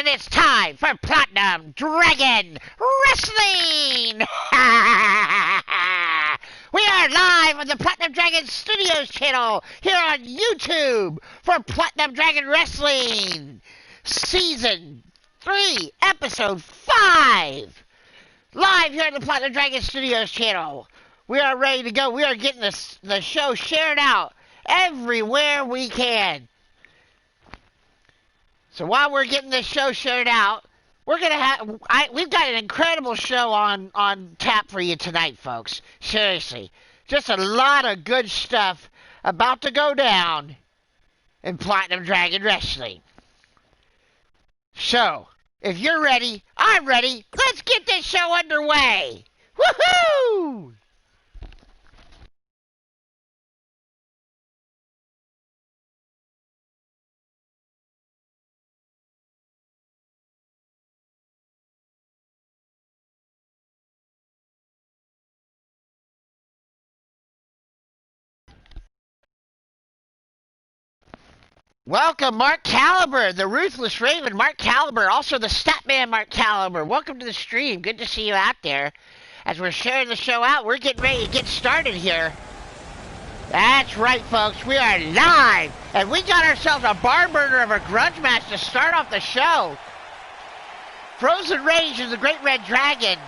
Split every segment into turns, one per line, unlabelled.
And it's time for Platinum Dragon Wrestling! We are live on the Platinum Dragon Studios channel here on YouTube for Platinum Dragon Wrestling Season 3, Episode 5. Live here on the Platinum Dragon Studios channel. We are ready to go. We are getting the show shared out everywhere we can. So while we're getting this show shared out, we're gonna have we've got an incredible show on tap for you tonight, folks. Seriously, just a lot of good stuff about to go down in Platinum Dragon Wrestling. So if you're ready, I'm ready. Let's get this show underway. Woohoo! Welcome, Mark Caliber, the Ruthless Raven, Mark Caliber, also the Statman, Mark Caliber. Welcome to the stream. Good to see you out there. As we're sharing the show out, we're getting ready to get started here. That's right, folks. We are live, and we got ourselves a barn burner of a grudge match to start off the show. Frozen Rage is the Great Red Dragon.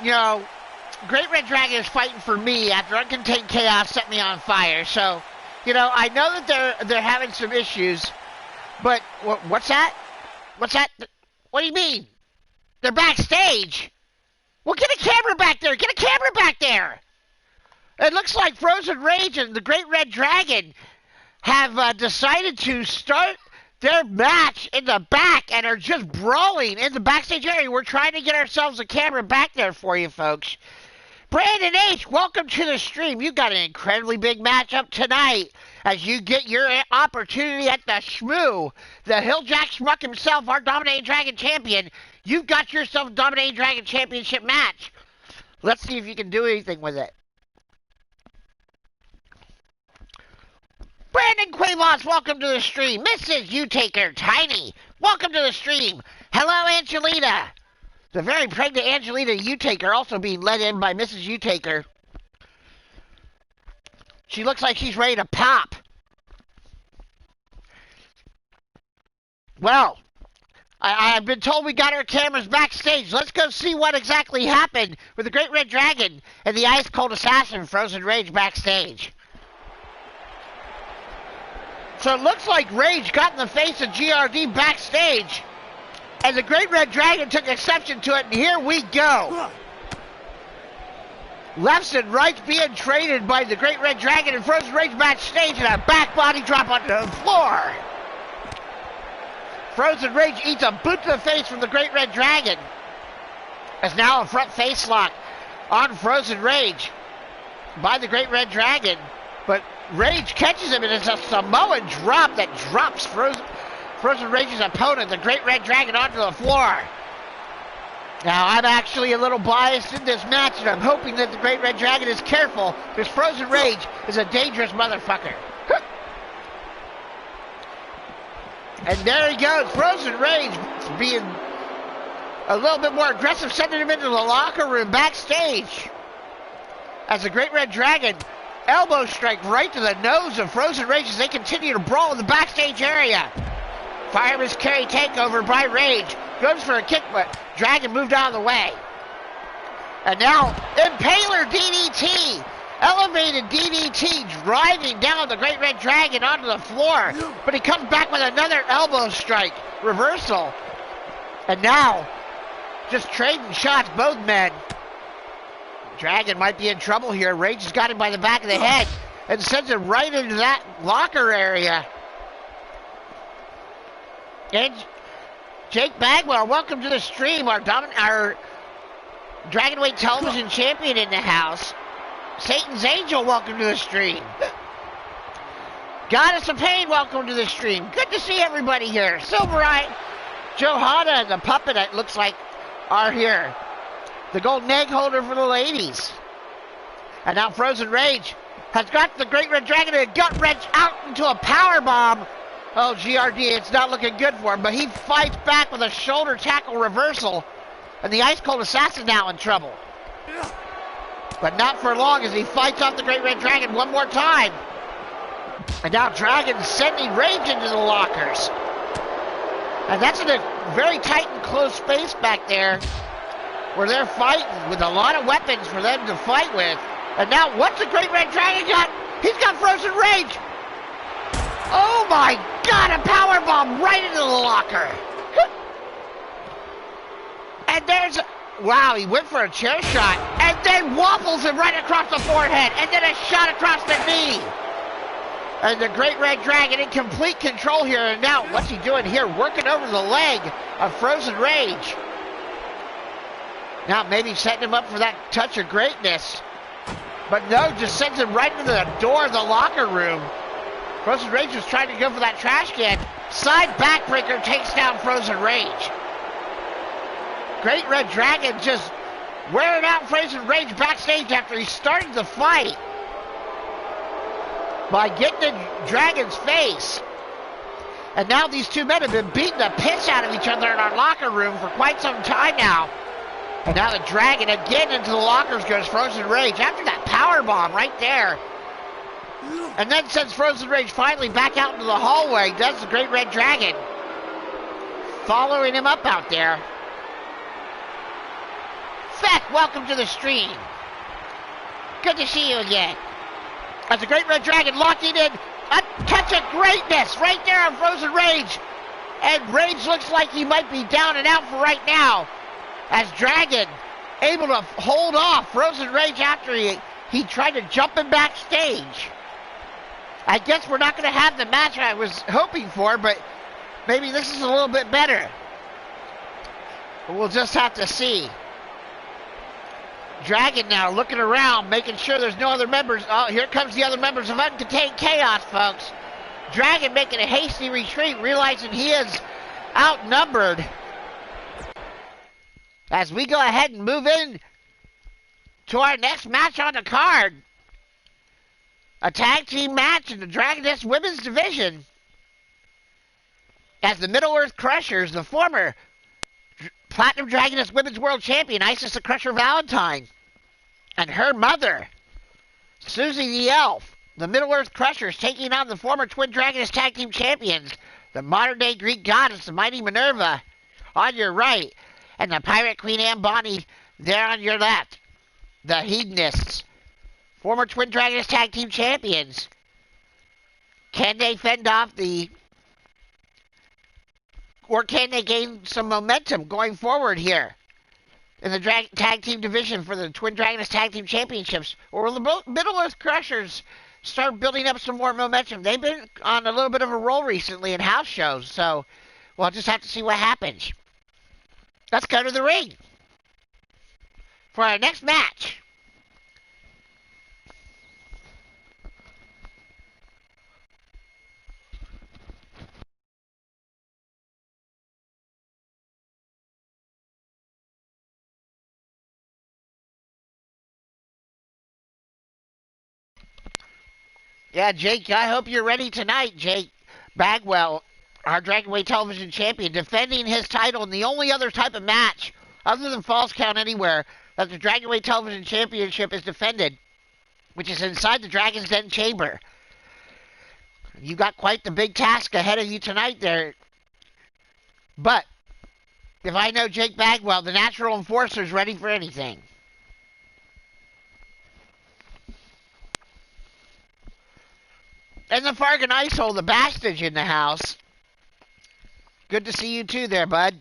You know, Great Red Dragon is fighting for me after Uncontained Chaos set me on fire, so... You know, I know that they're having some issues, but what's that? What's that? What do you mean? They're backstage. Well, get a camera back there. Get a camera back there. It looks like Frozen Rage and the Great Red Dragon have decided to start their match in the back and are just brawling in the backstage area. We're trying to get ourselves a camera back there for you, folks. Brandon H., welcome to the stream. You got an incredibly big matchup tonight as you get your opportunity at the Shmoo, the Hilljack Schmuck himself, our Dominating Dragon champion. You've got yourself a Dominating Dragon championship match. Let's see if you can do anything with it. Brandon Quavos, welcome to the stream. Mrs. U-Taker, Tiny, welcome to the stream. Hello, Angelina. The very pregnant Angelina U-Taker also being led in by Mrs. U-Taker. She looks like she's ready to pop. Well, I've been told we got our cameras backstage. Let's go see what exactly happened with the Great Red Dragon and the Ice Cold Assassin Frozen Rage backstage. So it looks like Rage got in the face of GRD backstage. And the Great Red Dragon took exception to it, and here we go. Lefts and rights being traded by the Great Red Dragon and Frozen Rage backstage, and a back body drop onto the floor. Frozen Rage eats a boot to the face from the Great Red Dragon. As now a front face lock on Frozen Rage by the Great Red Dragon. But Rage catches him, and it's a Samoan drop that drops Frozen Rage's opponent, the Great Red Dragon, onto the floor. Now, I'm actually a little biased in this match, and I'm hoping that the Great Red Dragon is careful, because Frozen Rage is a dangerous motherfucker. And there he goes, Frozen Rage being a little bit more aggressive, sending him into the locker room backstage. As the Great Red Dragon elbow strike right to the nose of Frozen Rage as they continue to brawl in the backstage area. Fireman's carry takeover by Rage. Goes for a kick, but Dragon moved out of the way. And now, Impaler DDT. Elevated DDT driving down the Great Red Dragon onto the floor. But he comes back with another elbow strike. Reversal. And now, just trading shots, both men. Dragon might be in trouble here. Rage has got him by the back of the head and sends him right into that locker area. And Jake Bagwell, welcome to the stream. Our Dragonweight Television Champion in the house. Satan's Angel, welcome to the stream. Goddess of Pain, welcome to the stream. Good to see everybody here. Silverite, Johanna, and the puppet, it looks like, are here. The golden egg holder for the ladies. And now Frozen Rage has got the Great Red Dragon and a gut wrench out into a power bomb Oh, GRD, it's not looking good for him, but he fights back with a shoulder tackle reversal, and the Ice Cold Assassin now in trouble. But not for long as he fights off the Great Red Dragon one more time. And now Dragon's sending Rage into the lockers. And that's in a very tight and close space back there where they're fighting with a lot of weapons for them to fight with. And now what's the Great Red Dragon got? He's got Frozen Rage. Oh my God, a power bomb right into the locker. And there's, wow, he went for a chair shot and then waffles him right across the forehead and then a shot across the knee. And the Great Red Dragon in complete control here. And now, what's he doing here? Working over the leg of Frozen Rage. Now maybe setting him up for that touch of greatness. But no, just sends him right into the door of the locker room. Frozen Rage was trying to go for that trash can. Side backbreaker takes down Frozen Rage. Great Red Dragon just wearing out Frozen Rage backstage after he started the fight by getting in Dragon's face. And now these two men have been beating the piss out of each other in our locker room for quite some time now. And now the Dragon again into the lockers goes Frozen Rage after that power bomb right there. And then sends Frozen Rage finally back out into the hallway. Does the Great Red Dragon. Following him up out there. Feck, welcome to the stream. Good to see you again. As the Great Red Dragon locking in a touch of greatness right there on Frozen Rage. And Rage looks like he might be down and out for right now. As Dragon able to hold off Frozen Rage after he tried to jump him backstage. I guess we're not going to have the match I was hoping for, but maybe this is a little bit better. We'll just have to see. Dragon now looking around, making sure there's no other members. Oh, here comes the other members of Uncontained Chaos, folks. Dragon making a hasty retreat, realizing he is outnumbered. As we go ahead and move in to our next match on the card. A tag team match in the Dragoness Women's Division. As the Middle-earth Crushers, the former Platinum Dragoness Women's World Champion, Isis the Crusher Valentine, and her mother, Susie the Elf, the Middle-earth Crushers, taking on the former Twin Dragoness Tag Team Champions, the modern-day Greek goddess, the mighty Minerva, on your right, and the Pirate Queen Anne Bonny there on your left. The Hedonists, former Twin Dragoness Tag Team Champions. Can they fend off or can they gain some momentum going forward here in the tag team division for the Twin Dragoness Tag Team Championships? Or will the Middle-earth Crushers start building up some more momentum? They've been on a little bit of a roll recently in house shows, so we'll just have to see what happens. Let's go to the ring for our next match. Yeah, Jake, I hope you're ready tonight, Jake. Bagwell, our Dragonway Television Champion, defending his title in the only other type of match, other than Falls Count Anywhere, that the Dragonway Television Championship is defended, which is inside the Dragon's Den Chamber. You got quite the big task ahead of you tonight there. But, if I know Jake Bagwell, the Natural Enforcer's ready for anything. And the Fargan Icehole, the Bastage in the house. Good to see you too there, bud.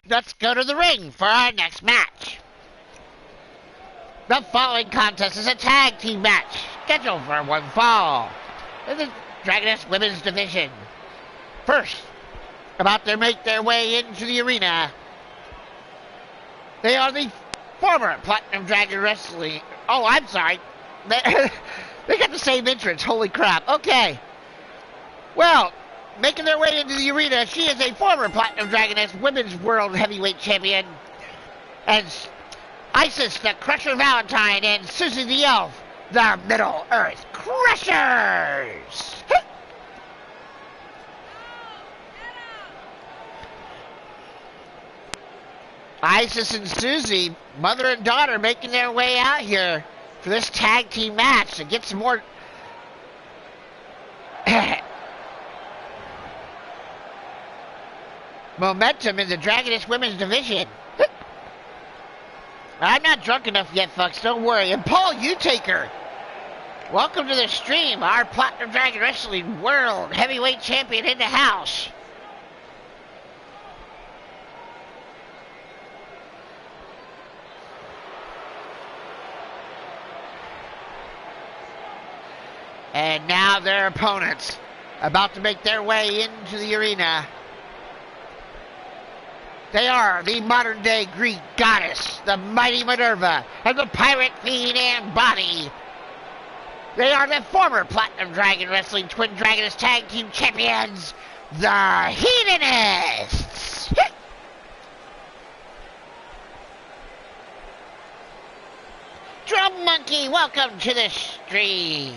Let's go to the ring for our next match. The following contest is a tag team match scheduled for one fall in the Dragoness Women's Division. First, about to make their way into the arena, they are the former Platinum Dragon Wrestling. Oh, I'm sorry. They got the same entrance. Holy crap. Okay. Well, making their way into the arena. She is a former Platinum Dragoness Women's World Heavyweight Champion. And Isis, the Crusher Valentine, and Susie the Elf, the Middle Earth Crushers. Isis and Susie, mother and daughter, making their way out here for this tag team match to get some more momentum in the Dragoness Women's Division. I'm not drunk enough yet, folks. Don't worry. And Paul Utaker, welcome to the stream. Our Platinum Dragon Wrestling World Heavyweight Champion in the house. And now their opponents about to make their way into the arena. They are the modern-day Greek goddess, the mighty Minerva, and the pirate fiend and body. They are the former Platinum Dragon Wrestling Twin Dragoness Tag Team Champions, the Hedonists. Drum Monkey, welcome to the stream.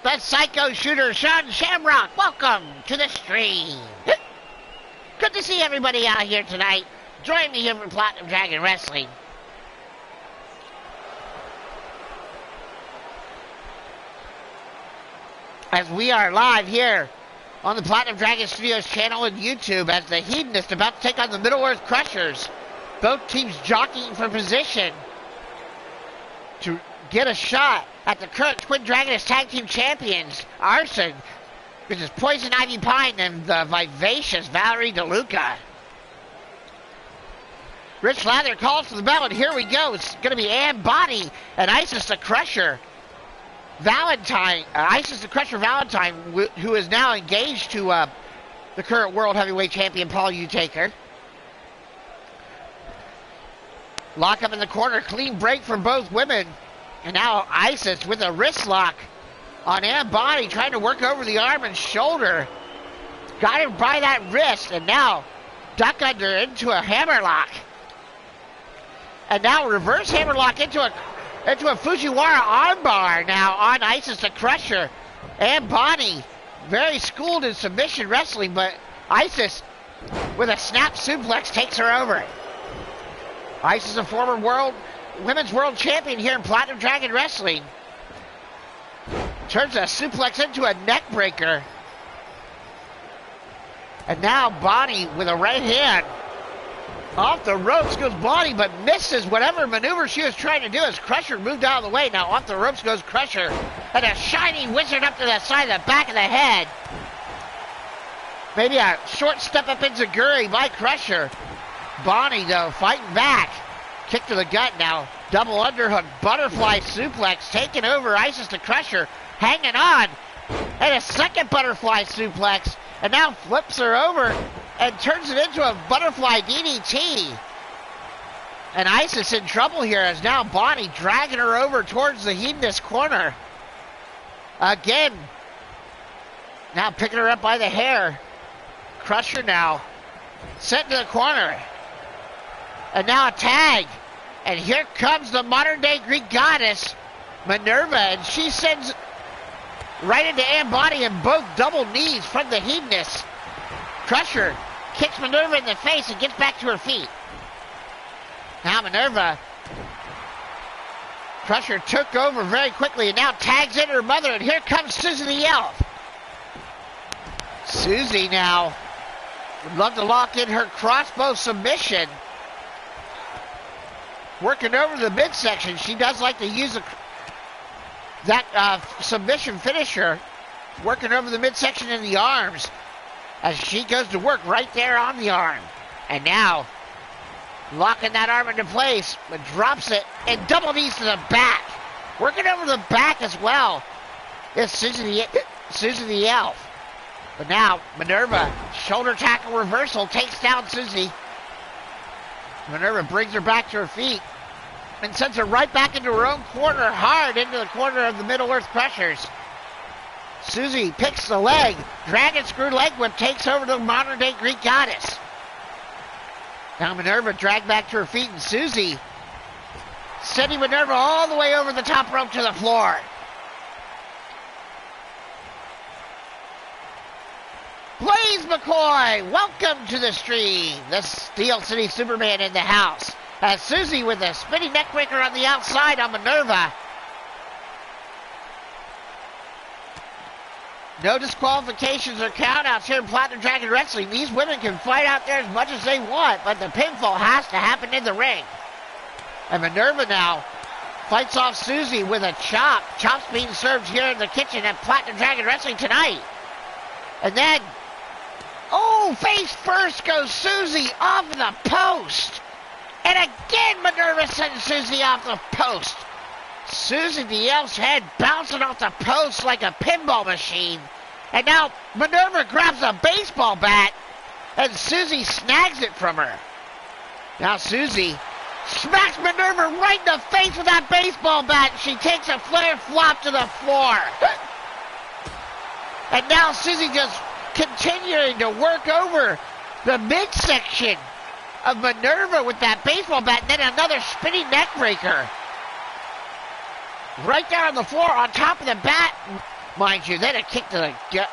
The Psycho Shooter, Sean Shamrock, welcome to the stream. Good to see everybody out here tonight. Join me here for Platinum Dragon Wrestling. As we are live here on the Platinum Dragon Studios channel and YouTube as the Hedonists about to take on the Middle Earth Crushers. Both teams jockeying for position to get a shot at the current Twin Dragoness Tag Team Champions, Arson, which is Poison Ivy Pine, and the vivacious Valerie DeLuca. Rich Lather calls for the bell, and here we go. It's going to be Ann Body and Isis the Crusher Valentine. Isis the Crusher Valentine, who is now engaged to the current World Heavyweight Champion, Paul Utaker. Lock up in the corner, clean break from both women. And now Isis with a wrist lock on Ann Body, trying to work over the arm and shoulder. Got him by that wrist, and now duck under into a hammerlock. And now reverse hammerlock into a Fujiwara armbar now on Isis the Crusher. Ann Body, very schooled in submission wrestling, but Isis with a snap suplex takes her over. Isis, a former Women's World Champion here in Platinum Dragon Wrestling. Turns a suplex into a neck breaker. And now Bonnie with a right hand. Off the ropes goes Bonnie, but misses whatever maneuver she was trying to do as Crusher moved out of the way. Now off the ropes goes Crusher. And a shining wizard up to the side of the back of the head. Maybe a short step up enziguri by Crusher. Bonnie, though, fighting back. Kick to the gut now. Double underhook, butterfly suplex, taking over Isis the Crusher, hanging on. And a second butterfly suplex. And now flips her over and turns it into a butterfly DDT. And Isis in trouble here as now Bonnie dragging her over towards the Hedonist corner. Again. Now picking her up by the hair. Crusher now. Sent to the corner. And now a tag. And here comes the modern-day Greek goddess, Minerva. And she sends right into Ann Body and both double knees from the Hedonists. Crusher kicks Minerva in the face and gets back to her feet. Now Minerva. Crusher took over very quickly and now tags in her mother. And here comes Susie the Elf. Susie now would love to lock in her crossbow submission. Working over the midsection. She does like to use that submission finisher. Working over the midsection in the arms as she goes to work right there on the arm. And now locking that arm into place, but drops it and double knees to the back. Working over the back as well is Susie the Elf. But now Minerva, shoulder tackle reversal, takes down Susie. Minerva brings her back to her feet and sends her right back into her own corner, hard into the corner of the Middle Earth Crushers. Susie picks the leg. Dragon screw leg whip takes over the modern day Greek goddess. Now Minerva dragged back to her feet, and Susie sending Minerva all the way over the top rope to the floor. Blaze McCoy, welcome to the stream. The Steel City Superman in the house. As Susie with a spinning neckbreaker on the outside on Minerva. No disqualifications or countouts here in Platinum Dragon Wrestling. These women can fight out there as much as they want, but the pinfall has to happen in the ring. And Minerva now fights off Susie with a chop. Chops being served here in the kitchen at Platinum Dragon Wrestling tonight. And then, oh, face first goes Susie off the post. And again, Minerva sends Susie off the post. Susie the Elf's head bouncing off the post like a pinball machine. And now Minerva grabs a baseball bat and Susie snags it from her. Now Susie smacks Minerva right in the face with that baseball bat. And she takes a flare flop to the floor. And now Susie just continuing to work over the midsection of Minerva with that baseball bat. And then another spinning neck breaker. Right there on the floor, on top of the bat, mind you. Then a kick to the gut.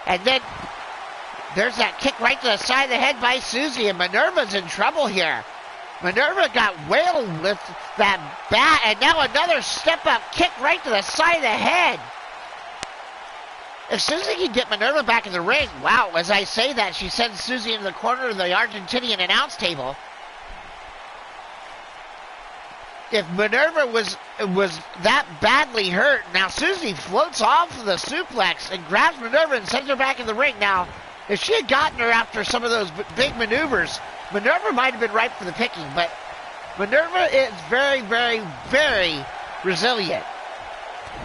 And then there's that kick right to the side of the head by Susie. And Minerva's in trouble here. Minerva got wailed with that bat. And now another step-up kick right to the side of the head. If Susie can get Minerva back in the ring, wow, as I say that, she sends Susie in the corner of the Argentinian announce table. If Minerva was that badly hurt, now Susie floats off of the suplex and grabs Minerva and sends her back in the ring. Now, if she had gotten her after some of those big maneuvers, Minerva might have been ripe for the picking, but Minerva is very, very, very resilient.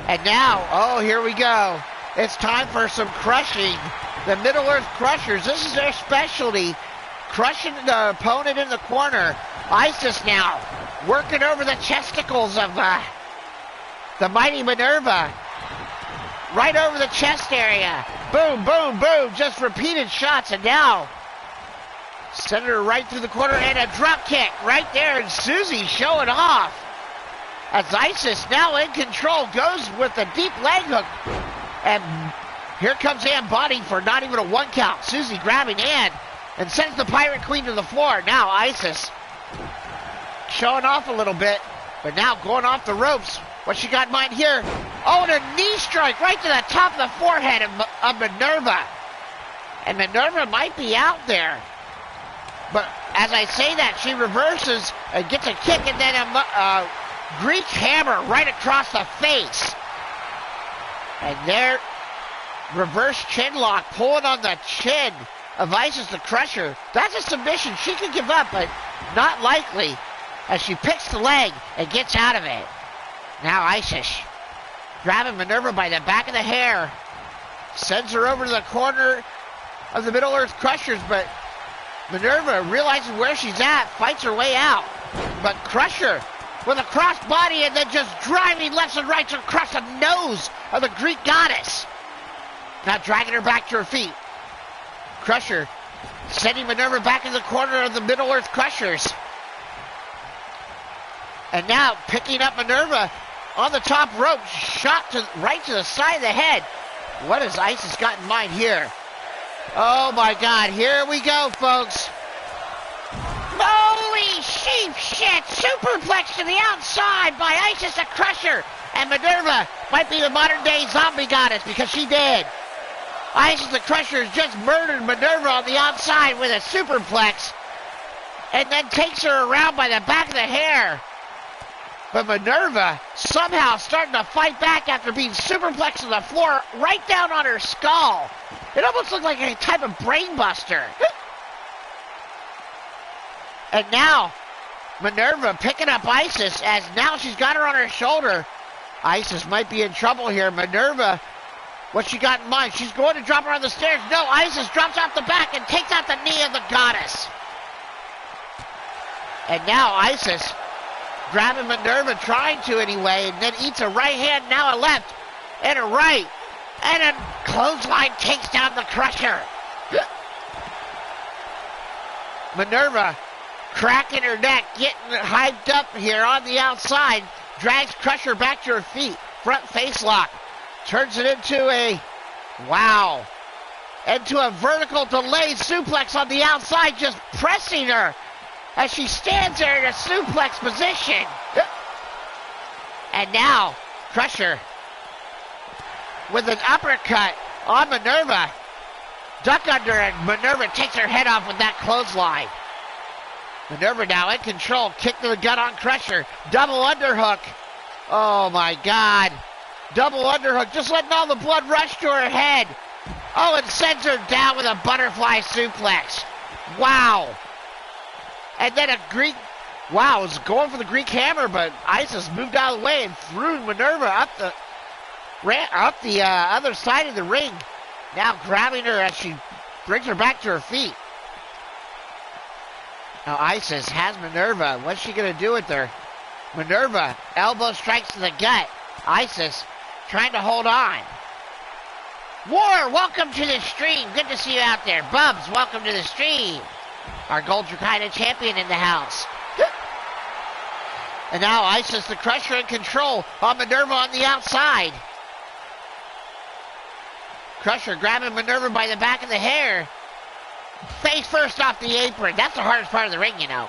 And now, oh, here we go. It's time for some crushing. The Middle-earth Crushers, this is their specialty. Crushing the opponent in the corner. Isis now working over the chesticles of the mighty Minerva. Right over the chest area. Boom, boom, boom. Just repeated shots. And now send her right through the corner and a drop kick right there. And Susie showing off. As Isis now in control goes with a deep leg hook. And here comes Ann Body for not even a one count. Susie grabbing Ann and sends the Pirate Queen to the floor. Now Isis showing off a little bit, but now going off the ropes. What she got in mind here? Oh, and a knee strike right to the top of the forehead of Minerva. And Minerva might be out there. But as I say that, she reverses and gets a kick and then a Greek hammer right across the face. And there, reverse chin lock, pulling on the chin of Isis the Crusher. That's a submission she could give up, but not likely, as she picks the leg and gets out of it. Now Isis grabbing Minerva by the back of the hair, sends her over to the corner of the Middle-earth Crushers, but Minerva realizes where she's at, fights her way out. But Crusher with a cross body and then just driving lefts and rights across the nose of the Greek goddess. Now dragging her back to her feet. Crusher sending Minerva back in the corner of the Middle-earth Crushers. And now picking up Minerva on the top rope, shot right to the side of the head. What has Isis got in mind here? Oh my God, here we go, folks. Holy sheep shit! Superplex to the outside by Isis the Crusher. And Minerva might be the modern day zombie goddess because she did. Isis the Crusher has just murdered Minerva on the outside with a superplex. And then takes her around by the back of the hair. But Minerva somehow starting to fight back after being superplexed to the floor right down on her skull. It almost looked like a type of brain buster. And now, Minerva picking up Isis as now she's got her on her shoulder. Isis might be in trouble here. Minerva, what she got in mind? She's going to drop her on the stairs. No, Isis drops off the back and takes out the knee of the goddess. And now Isis grabbing Minerva, trying to anyway, and then eats a right hand, now a left, and a right. And a clothesline takes down the Crusher. Minerva cracking her neck, getting hyped up here on the outside. Drags Crusher back to her feet. Front face lock. Turns it into a, wow, into a vertical delayed suplex on the outside, just pressing her as she stands there in a suplex position. And now, Crusher with an uppercut on Minerva. Duck under, and Minerva takes her head off with that clothesline. Minerva now in control. Kick to the gut on Crusher. Double underhook. Oh my God. Double underhook. Just letting all the blood rush to her head. Oh, and sends her down with a butterfly suplex. Wow. And then a Greek, wow, was going for the Greek hammer, but Isis moved out of the way and threw Minerva up the other side of the ring. Now grabbing her as she brings her back to her feet. Now Isis has Minerva. What's she going to do with her? Minerva, elbow strikes to the gut. Isis trying to hold on. War, welcome to the stream. Good to see you out there. Bubs, welcome to the stream. Our Gold Dragonfire champion in the house. And now Isis the Crusher in control on Minerva on the outside. Crusher grabbing Minerva by the back of the hair. Face first off the apron. That's the hardest part of the ring, you know.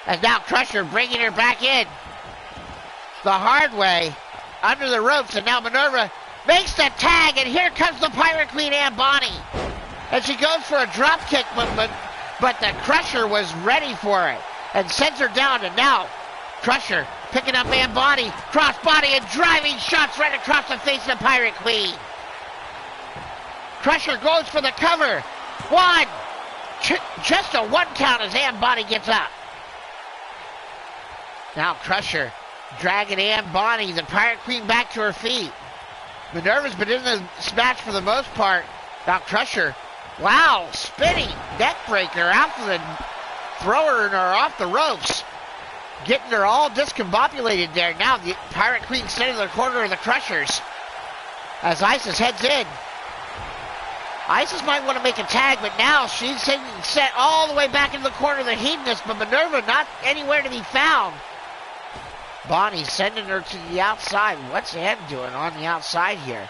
And now Crusher bringing her back in the hard way under the ropes. And now Minerva makes the tag. And here comes the Pirate Queen, Ann Bonnie. And she goes for a drop kick, but the Crusher was ready for it and sends her down. And now Crusher picking up Ann Bonnie, cross body, and driving shots right across the face of the Pirate Queen. Crusher goes for the cover. One. Just a one count as Ann Bonnie gets up. Now Crusher dragging Ann Bonnie, the Pirate Queen, back to her feet. Minerva's been in the match for the most part. Now Crusher, wow, spinning neck breaker out for the thrower and her off the ropes. Getting her all discombobulated there. Now the Pirate Queen sent to the corner of the Crushers as Isis heads in. Isis might want to make a tag, but now she's set all the way back into the corner of the Hedonist, but Minerva not anywhere to be found. Bonnie sending her to the outside. What's Ann doing on the outside here?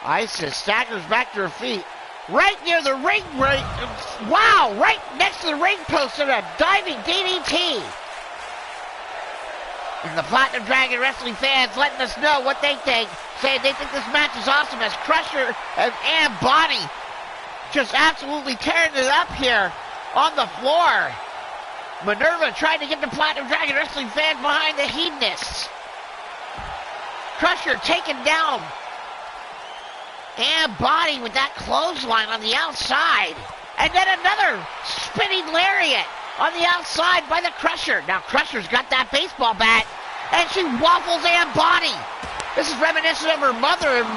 Isis staggers back to her feet. Right near the ring, wow, right next to the ring post and a diving DDT. And the Platinum Dragon Wrestling fans letting us know what they think, saying they think this match is awesome as Crusher and Ann Bonnie just absolutely tearing it up here on the floor. Minerva trying to get the Platinum Dragon Wrestling fans behind the Hedonists. Crusher taken down. Ann Bonnie with that clothesline on the outside. And then another spinning lariat on the outside by the Crusher. Now Crusher's got that baseball bat, and she waffles Ann Bonnie. This is reminiscent of her mother and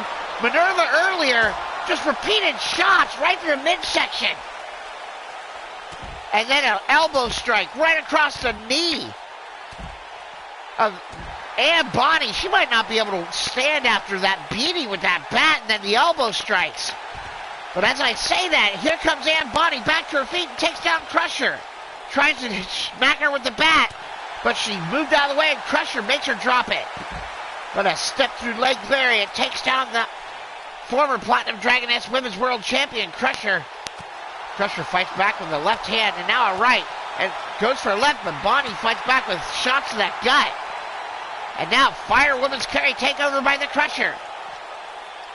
Minerva earlier. Just repeated shots right through the midsection. And then an elbow strike right across the knee of Ann Bonnie. She might not be able to stand after that beating with that bat and then the elbow strikes. But as I say that, here comes Ann Bonnie back to her feet and takes down Crusher. Tries to smack her with the bat, but she moved out of the way and Crusher makes her drop it. But a step through leg lariat takes down the former Platinum Dragoness Women's World Champion, Crusher. Crusher fights back with a left hand and now a right. And goes for a left, but Bonnie fights back with shots to that gut. And now Fire Women's Carry takeover by the Crusher.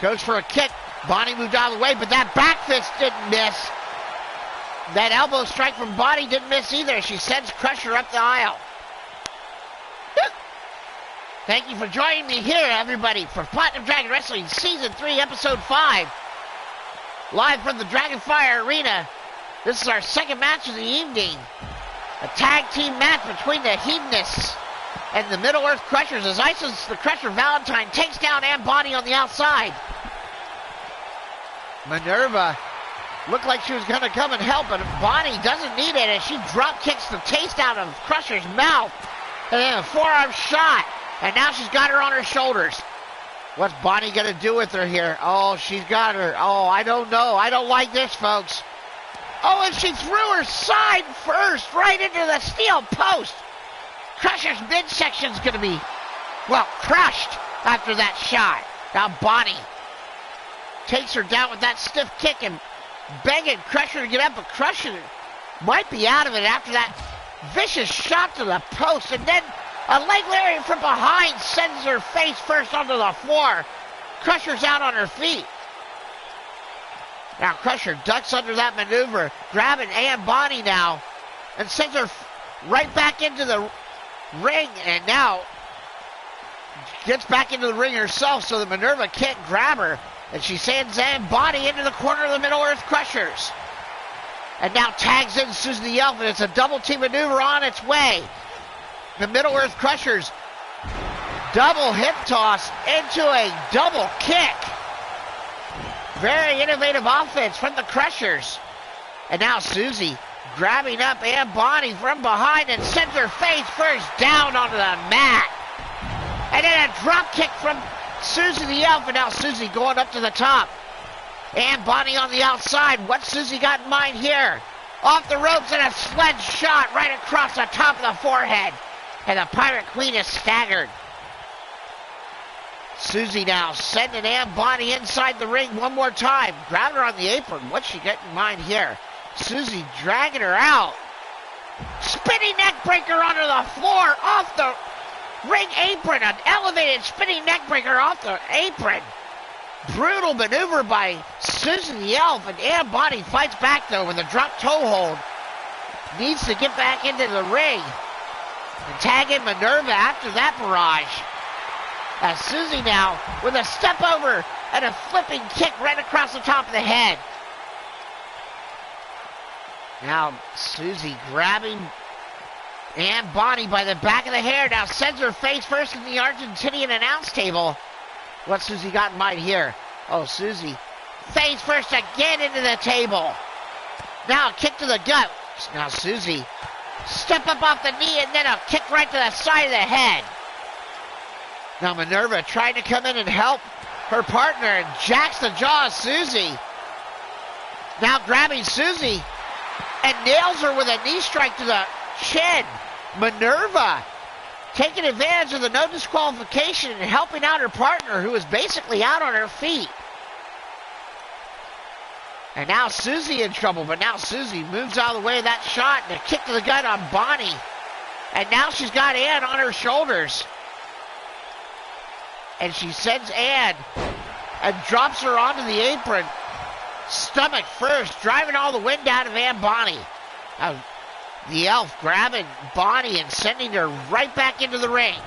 Goes for a kick. Bonnie moved out of the way, but that back fist didn't miss. That elbow strike from Bonnie didn't miss either. She sends Crusher up the aisle. Thank you for joining me here, everybody, for Platinum Dragon Wrestling Season 3, Episode 5. Live from the Dragonfire Arena. This is our second match of the evening. A tag team match between the Hedonists and the Middle-earth Crushers as Isis the Crusher Valentine takes down Ann Bonnie on the outside. Minerva looked like she was going to come and help, but Bonnie doesn't need it as she drop kicks the taste out of Crusher's mouth. And then a forearm shot. And now she's got her on her shoulders. What's Bonnie going to do with her here? Oh, she's got her. Oh, I don't know. I don't like this, folks. Oh, and she threw her side first right into the steel post. Crusher's midsection's going to be, well, crushed after that shot. Now Bonnie takes her down with that stiff kick and begging Crusher to get up, but Crusher might be out of it after that vicious shot to the post, and then a leg lariat from behind sends her face first onto the floor. Crusher's out on her feet. Now Crusher ducks under that maneuver, grabbing Ann Bonnie now, and sends her right back into the ring, and now gets back into the ring herself so that Minerva can't grab her, and she sends Ann Bonnie into the corner of the Middle Earth Crushers. And now tags in Susan the Elf, and it's a double team maneuver on its way. The Middle Earth Crushers double hip toss into a double kick. Very innovative offense from the Crushers. And now Susie grabbing up Ann Bonnie from behind and sends her face first down onto the mat. And then a drop kick from Susie the Elf, and now Susie going up to the top. Ann Bonnie on the outside. What's Susie got in mind here? Off the ropes and a sledge shot right across the top of the forehead. And the Pirate Queen is staggered. Susie now sending Ann Bonnie inside the ring one more time. Grabbing her on the apron. What's she got in mind here? Susie dragging her out. Spinning neck breaker onto the floor off the ring apron. An elevated spinning neck breaker off the apron. Brutal maneuver by Susan the Elf, and Ann Bonnie fights back though with a drop toe hold. Needs to get back into the ring. And tag in Minerva after that barrage. As Susie now with a step over and a flipping kick right across the top of the head. Now Susie grabbing Ann Bonnie by the back of the hair. Now sends her face first in the Argentinian announce table. What's Susie got in mind here? Oh, Susie face first again into the table. Now a kick to the gut. Now Susie step up off the knee and then a kick right to the side of the head. Now Minerva trying to come in and help her partner and jacks the jaw of Susie. Now grabbing Susie and nails her with a knee strike to the chin. Minerva taking advantage of the no disqualification and helping out her partner who is basically out on her feet. And now Susie in trouble, but now Susie moves out of the way of that shot and a kick to the gut on Bonnie. And now she's got Ann on her shoulders. And she sends Ann and drops her onto the apron. Stomach first, driving all the wind out of Ann Bonnie. Now, the Elf grabbing Bonnie and sending her right back into the ring.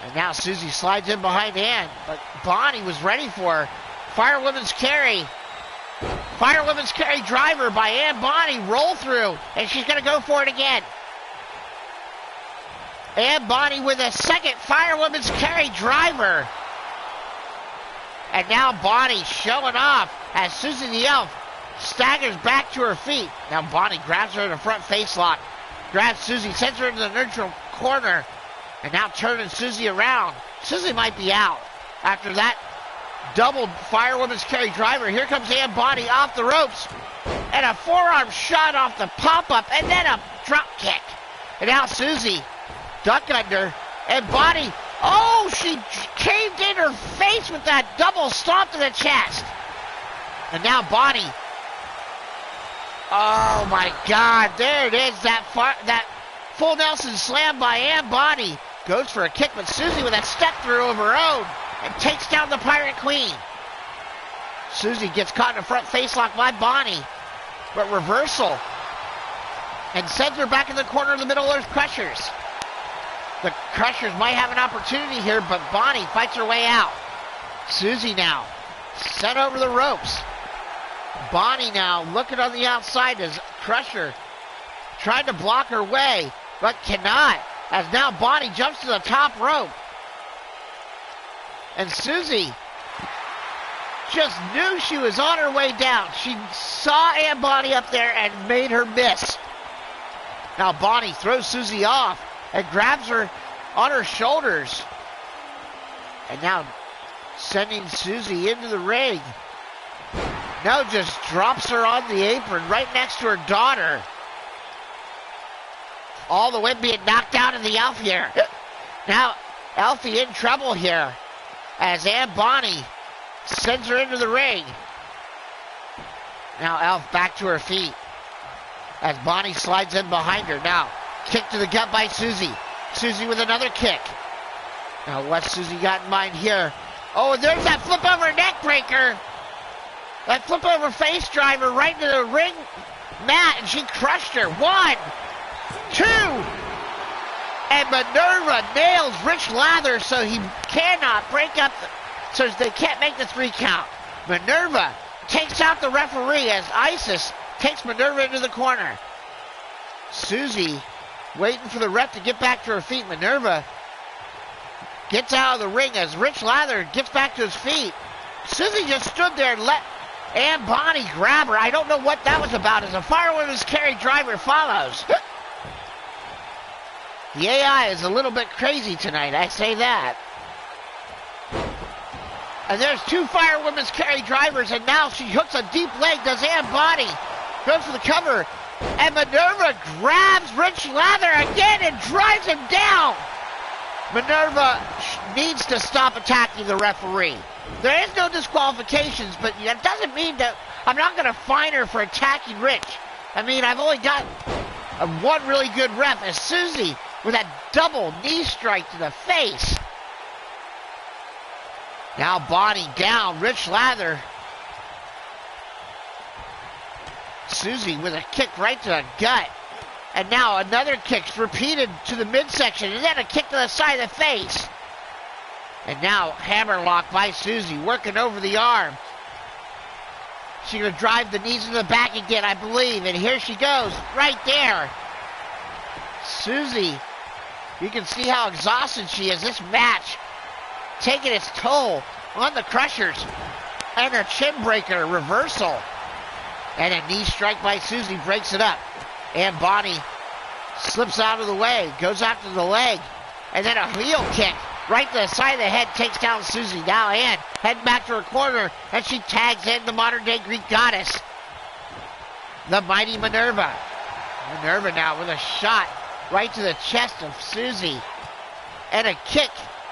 And now Susie slides in behind Ann, but Bonnie was ready for her. Firewoman's carry. Firewoman's carry driver by Ann Bonnie, roll through, and she's going to go for it again. Ann Bonnie with a second Firewoman's carry driver. And now Bonnie showing off as Susie the Elf staggers back to her feet. Now Bonnie grabs her in a front face lock. Grabs Susie, sends her into the neutral corner. And now turning Susie around. Susie might be out after that double Firewoman's carry driver. Here comes Ann Bonnie off the ropes. And a forearm shot off the pop-up. And then a drop kick. And now Susie duck under. And Bonnie, oh, she caved in her face with that double stomp to the chest. And now Bonnie, oh my God, there it is, that full Nelson slam by Ann Bonnie. Goes for a kick, but Susie with a step through of her own and takes down the Pirate Queen. Susie gets caught in a front face lock by Bonnie, but reversal and sends her back in the corner of the Middle Earth Crushers. The Crushers might have an opportunity here, but Bonnie fights her way out. Susie now sent over the ropes. Bonnie now looking on the outside as Crusher trying to block her way, but cannot, as now Bonnie jumps to the top rope. And Susie just knew she was on her way down. She saw Ann Bonnie up there and made her miss. Now Bonnie throws Susie off and grabs her on her shoulders. And now sending Susie into the ring. No, just drops her on the apron right next to her daughter. All the way being knocked out of the Elf here. Now, Elfie in trouble here as Ann Bonnie sends her into the ring. Now Elf back to her feet as Bonnie slides in behind her. Now, kick to the gut by Susie. Susie with another kick. Now, what's Susie got in mind here? Oh, and there's that flip over neck breaker. That flip over face driver right into the ring mat, and she crushed her. 1, 2, and Minerva nails Rich Lather so he cannot break up, so they can't make the 3 count. Minerva takes out the referee as Isis takes Minerva into the corner. Susie waiting for the ref to get back to her feet. Minerva gets out of the ring as Rich Lather gets back to his feet. Susie just stood there and let Ann Bonnie grab her. I don't know what that was about as a firewoman's carry driver follows. The AI is a little bit crazy tonight, I say that. And there's 2 firewomen's carry drivers, and now she hooks a deep leg, does Ann Bonnie. Goes for the cover, and Minerva grabs Rich Lather again and drives him down. Minerva needs to stop attacking the referee. There is no disqualifications, but that doesn't mean that I'm not going to fine her for attacking Rich. I mean, I've only got one really good ref as Susie with that double knee strike to the face. Now Bonnie down, Rich Lather. Susie with a kick right to the gut. And now another kick repeated to the midsection, and then a kick to the side of the face. And now hammerlock by Susie, working over the arm. She's going to drive the knees in the back again, I believe. And here she goes, right there. Susie, you can see how exhausted she is. This match taking its toll on the Crushers. And a chin breaker reversal. And a knee strike by Susie breaks it up. And Bonnie slips out of the way, goes after the leg. And then a heel kick right to the side of the head takes down Susie. Now Ann heading back to her corner, and she tags in the modern-day Greek goddess, the mighty Minerva. Minerva now with a shot right to the chest of Susie. And a kick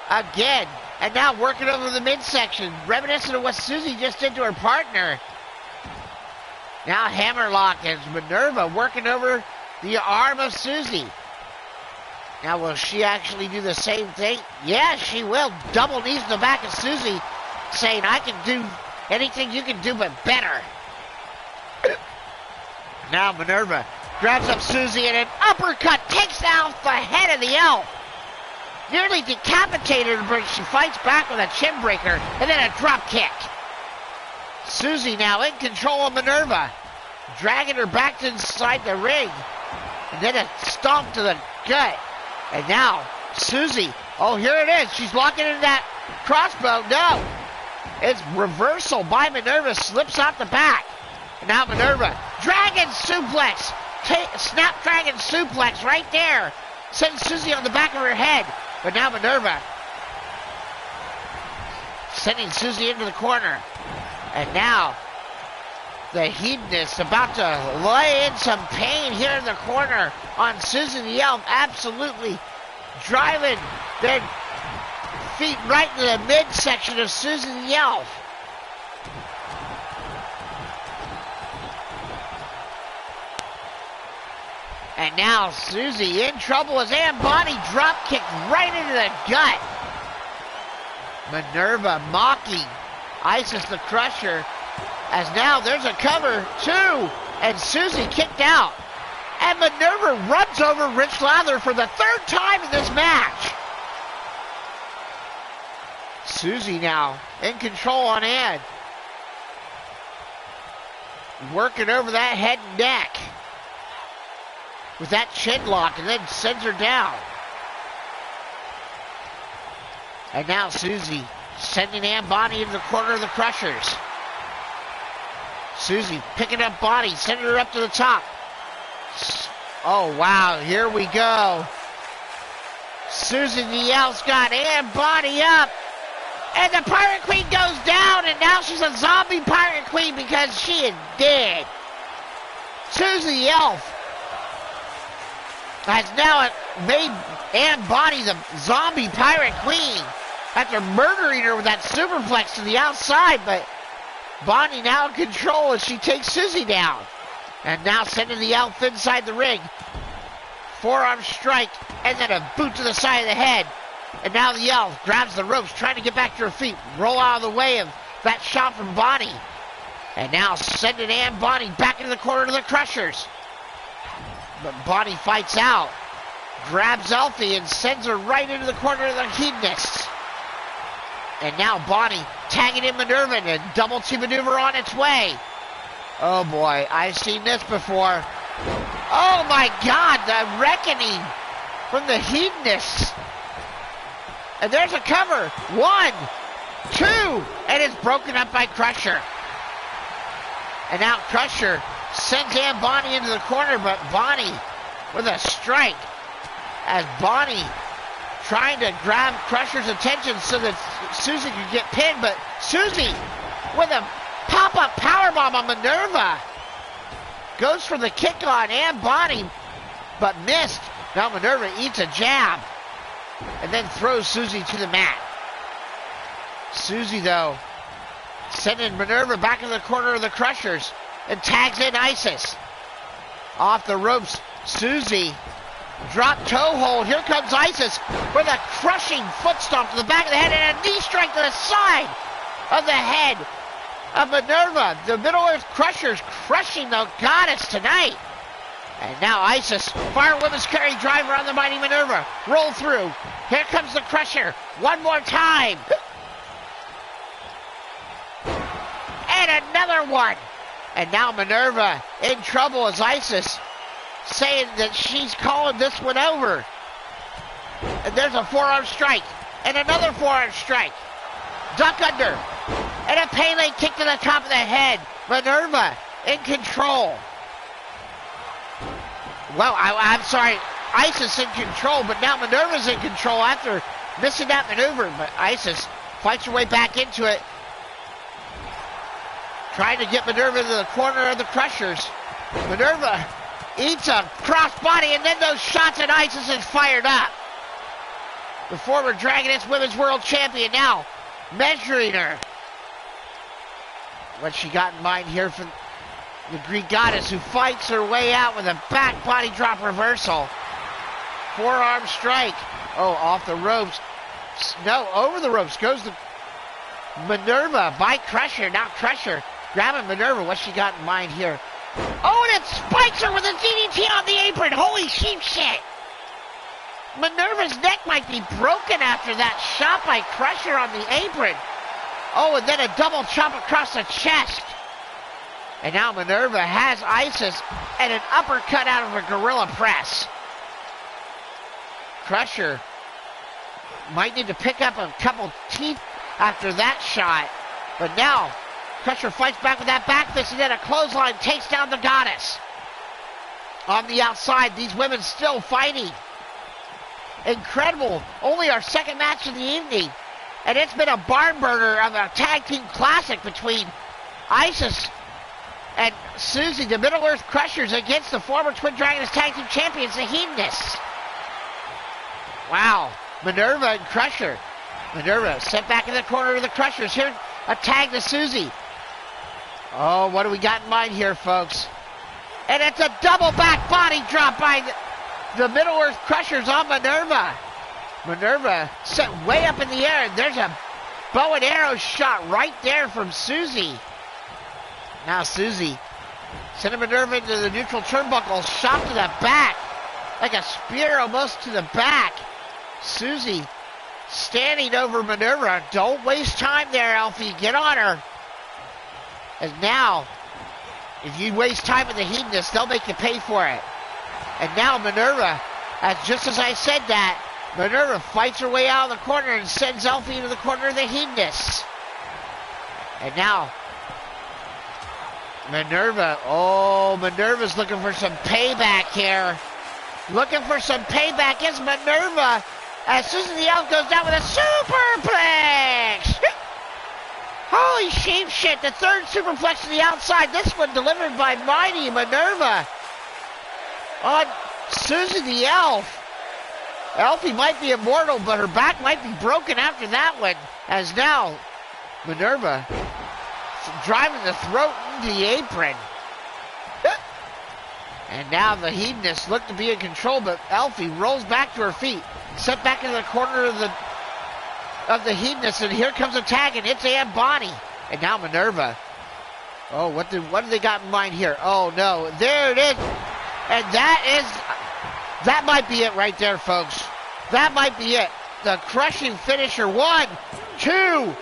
again. And now working over the midsection, reminiscent of what Susie just did to her partner. Now hammerlock as Minerva working over the arm of Susie. Now will she actually do the same thing? Yeah, she will. Double knees in the back of Susie, saying, I can do anything you can do but better. Now Minerva grabs up Susie and an uppercut takes out the head of the elf. Nearly decapitated her, but she fights back with a chin breaker and then a drop kick. Susie now in control of Minerva, dragging her back to inside the ring. And then a stomp to the gut. And now Susie, oh, here it is. She's locking in that crossbow. No, it's reversal by Minerva, slips out the back. And now Minerva, dragon suplex, snap dragon suplex right there. Sends Susie on the back of her head. But now Minerva sending Susie into the corner. And now the hedonist about to lay in some pain here in the corner on Susie the Elf, absolutely driving their feet right into the midsection of Susie the Elf. And now Susie in trouble as Ann Bonnie drop kicked right into the gut. Minerva mocking Isis the Crusher, as now there's a cover too, and Susie kicked out. And Minerva runs over Rich Lather for the 3rd time in this match. Susie now in control on Ann, working over that head and neck with that chin lock, and then sends her down. And now Susie sending Ann Bonnie into the corner of the Crushers. Susie picking up Bonnie, sending her up to the top. Oh, wow, here we go. Susie the Elf's got Ann Bonnie up. And the Pirate Queen goes down, and now she's a zombie Pirate Queen because she is dead. Susie the Elf has now made Anne Bonny the zombie Pirate Queen after murdering her with that superplex to the outside, but Bonnie now in control as she takes Susie down. And now sending the Elf inside the ring. Forearm strike, and then a boot to the side of the head. And now the Elf grabs the ropes, trying to get back to her feet, roll out of the way of that shot from Bonnie. And now sending Anne Bonny back into the corner to the Crushers. But Bonnie fights out, grabs Elfie, and sends her right into the corner of the Hedonists. And now Bonnie tagging in Minerva, and a double team maneuver on its way. Oh boy, I've seen this before. Oh my God, the reckoning from the Hedonists. And there's a cover. 1, 2, and it's broken up by Crusher. And now Crusher sends Anne Bonny into the corner, but Bonnie with a strike as Bonnie trying to grab Crusher's attention so that Susie could get pinned, but Susie with a pop-up powerbomb on Minerva goes for the kick on Anne Bonny, but missed. Now Minerva eats a jab and then throws Susie to the mat. Susie, though, sending Minerva back in the corner of the Crushers and tags in Isis. Off the ropes, Susie drop toe hold. Here comes Isis with a crushing foot stomp to the back of the head and a knee strike to the side of the head of Minerva. The Middle-earth Crushers crushing the goddess tonight. And now Isis, Fire Women's Carry Driver on the mighty Minerva. Roll through. Here comes the Crusher. One more time. And another one. And now Minerva in trouble as Isis saying that she's calling this one over. And there's a forearm strike. And another forearm strike. Duck under. And a Pele kick to the top of the head. Minerva in control. Well, I'm sorry. Isis in control, but now Minerva's in control after missing that maneuver. But Isis fights her way back into it. Trying to get Minerva to the corner of the Crushers. Minerva eats a crossbody, and then those shots at Isis is fired up. The former Dragoness Women's World Champion now measuring her. What she got in mind here from the Greek goddess, who fights her way out with a back body drop reversal. Forearm strike. Oh, off the ropes. No, over the ropes goes the Minerva by Crusher. Now Crusher grabbing Minerva. What she got in mind here? Oh, and it spikes her with a DDT on the apron. Holy sheep shit. Minerva's neck might be broken after that shot by Crusher on the apron. Oh, and then a double chop across the chest. And now Minerva has Isis and an uppercut out of a gorilla press. Crusher might need to pick up a couple teeth after that shot. But now Crusher fights back with that back fist, and then a clothesline takes down the goddess. On the outside, these women still fighting. Incredible. Only our second match of the evening. And it's been a barn burner of a tag team classic between Isis and Susie, the Middle-earth Crushers, against the former Twin Dragons Tag Team Champions, the Hedonists. Wow. Minerva and Crusher. Minerva sent back in the corner of the Crushers. Here, a tag to Susie. Oh, what do we got in mind here, folks? And it's a double back body drop by the Middle-earth Crushers on Minerva. Minerva set way up in the air, and there's a bow and arrow shot right there from Susie. Now Susie sending Minerva into the neutral turnbuckle, shot to the back, like a spear almost to the back. Susie standing over Minerva. Don't waste time there, Alfie. Get on her. And now, if you waste time with the Hedonists, they'll make you pay for it. And now Minerva, just as I said that, Minerva fights her way out of the corner and sends Alfie into the corner of the Hedonists. And now Minerva, Minerva's looking for some payback here. Looking for some payback is Minerva as Susie the Elf goes down with a superplex. Holy sheep shit, the third superplex to the outside. This one delivered by Mighty Minerva on Susan the Elf. Elfie might be immortal, but her back might be broken after that one, as now Minerva driving the throat into the apron. And now the Hedonists look to be in control, but Elfie rolls back to her feet, set back into the corner of the Hedonists, and here comes a tag, and it's Ann Bonnie. And now Minerva. Oh, what do they got in mind here? Oh no, there it is. And that might be it right there, folks. That might be it. The crushing finisher. 1, 2,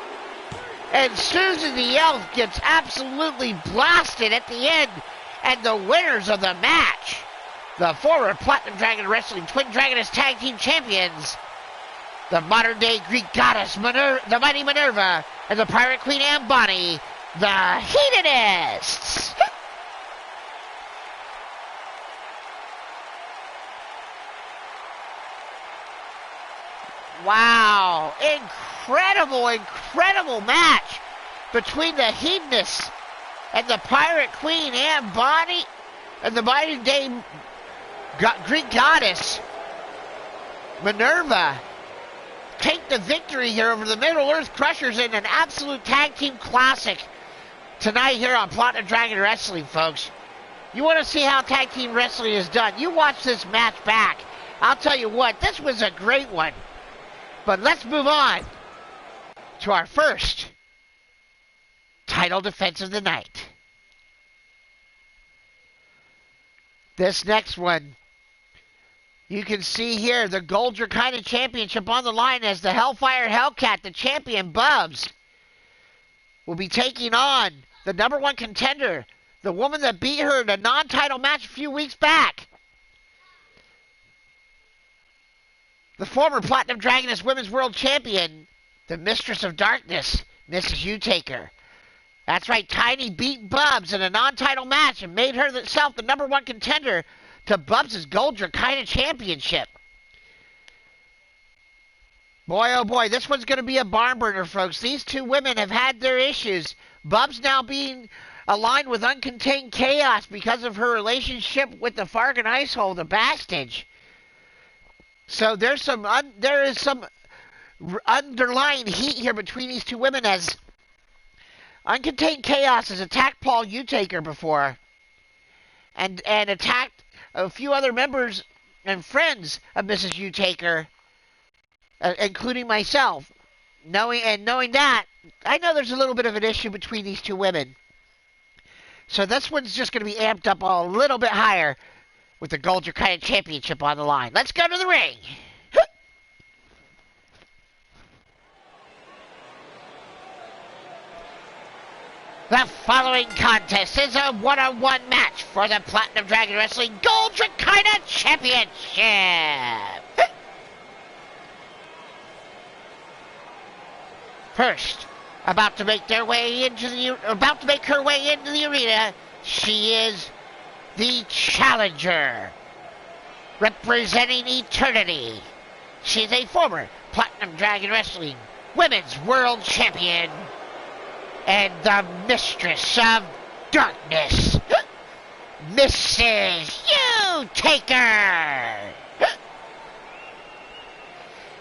and Susan the Elf gets absolutely blasted at the end. And the winners of the match, the former Platinum Dragon Wrestling Twin Dragoness Tag Team Champions, the modern-day Greek goddess, the Mighty Minerva, and the Pirate Queen Ann Bonnie, the Hedonists. Wow, incredible match between the Hedonists and the Pirate Queen Ann Bonnie and the modern-day Greek goddess Minerva take the victory here over the Middle Earth Crushers in an absolute tag team classic tonight here on Platinum Dragon Wrestling, folks. You want to see how tag team wrestling is done? You watch this match back. I'll tell you what, this was a great one. But let's move on to our first title defense of the night. This next one, you can see here the Gold Dragonfire Championship on the line as the Hellfire Hellcat, the champion Bubs, will be taking on the number one contender, the woman that beat her in a non-title match a few weeks back. The former Platinum Dragoness Women's World Champion, the Mistress of Darkness, Mrs. U-Taker. That's right, Tiny beat Bubs in a non-title match and made herself the number one contender to Bubs' Gold Dragonfire Championship. Boy, oh boy, this one's going to be a barn burner, folks. These two women have had their issues. Bubs now being aligned with Uncontained Chaos because of her relationship with the Fargan Icehole, the Bastage. So there is some underlying heat here between these two women, as Uncontained Chaos has attacked Paul U-Taker before and attacked a few other members and friends of Mrs. U-Taker, including myself. Knowing that, I know there's a little bit of an issue between these two women. So this one's just going to be amped up a little bit higher with the Gold Dragonfire Championship on the line. Let's go to the ring. The following contest is a one-on-one match for the Platinum Dragon Wrestling Gold Dragonfire Championship. First, about to make her way into the arena, she is the challenger, representing Eternity. She is a former Platinum Dragon Wrestling Women's World Champion and the Mistress of Darkness, Mrs. U-Taker.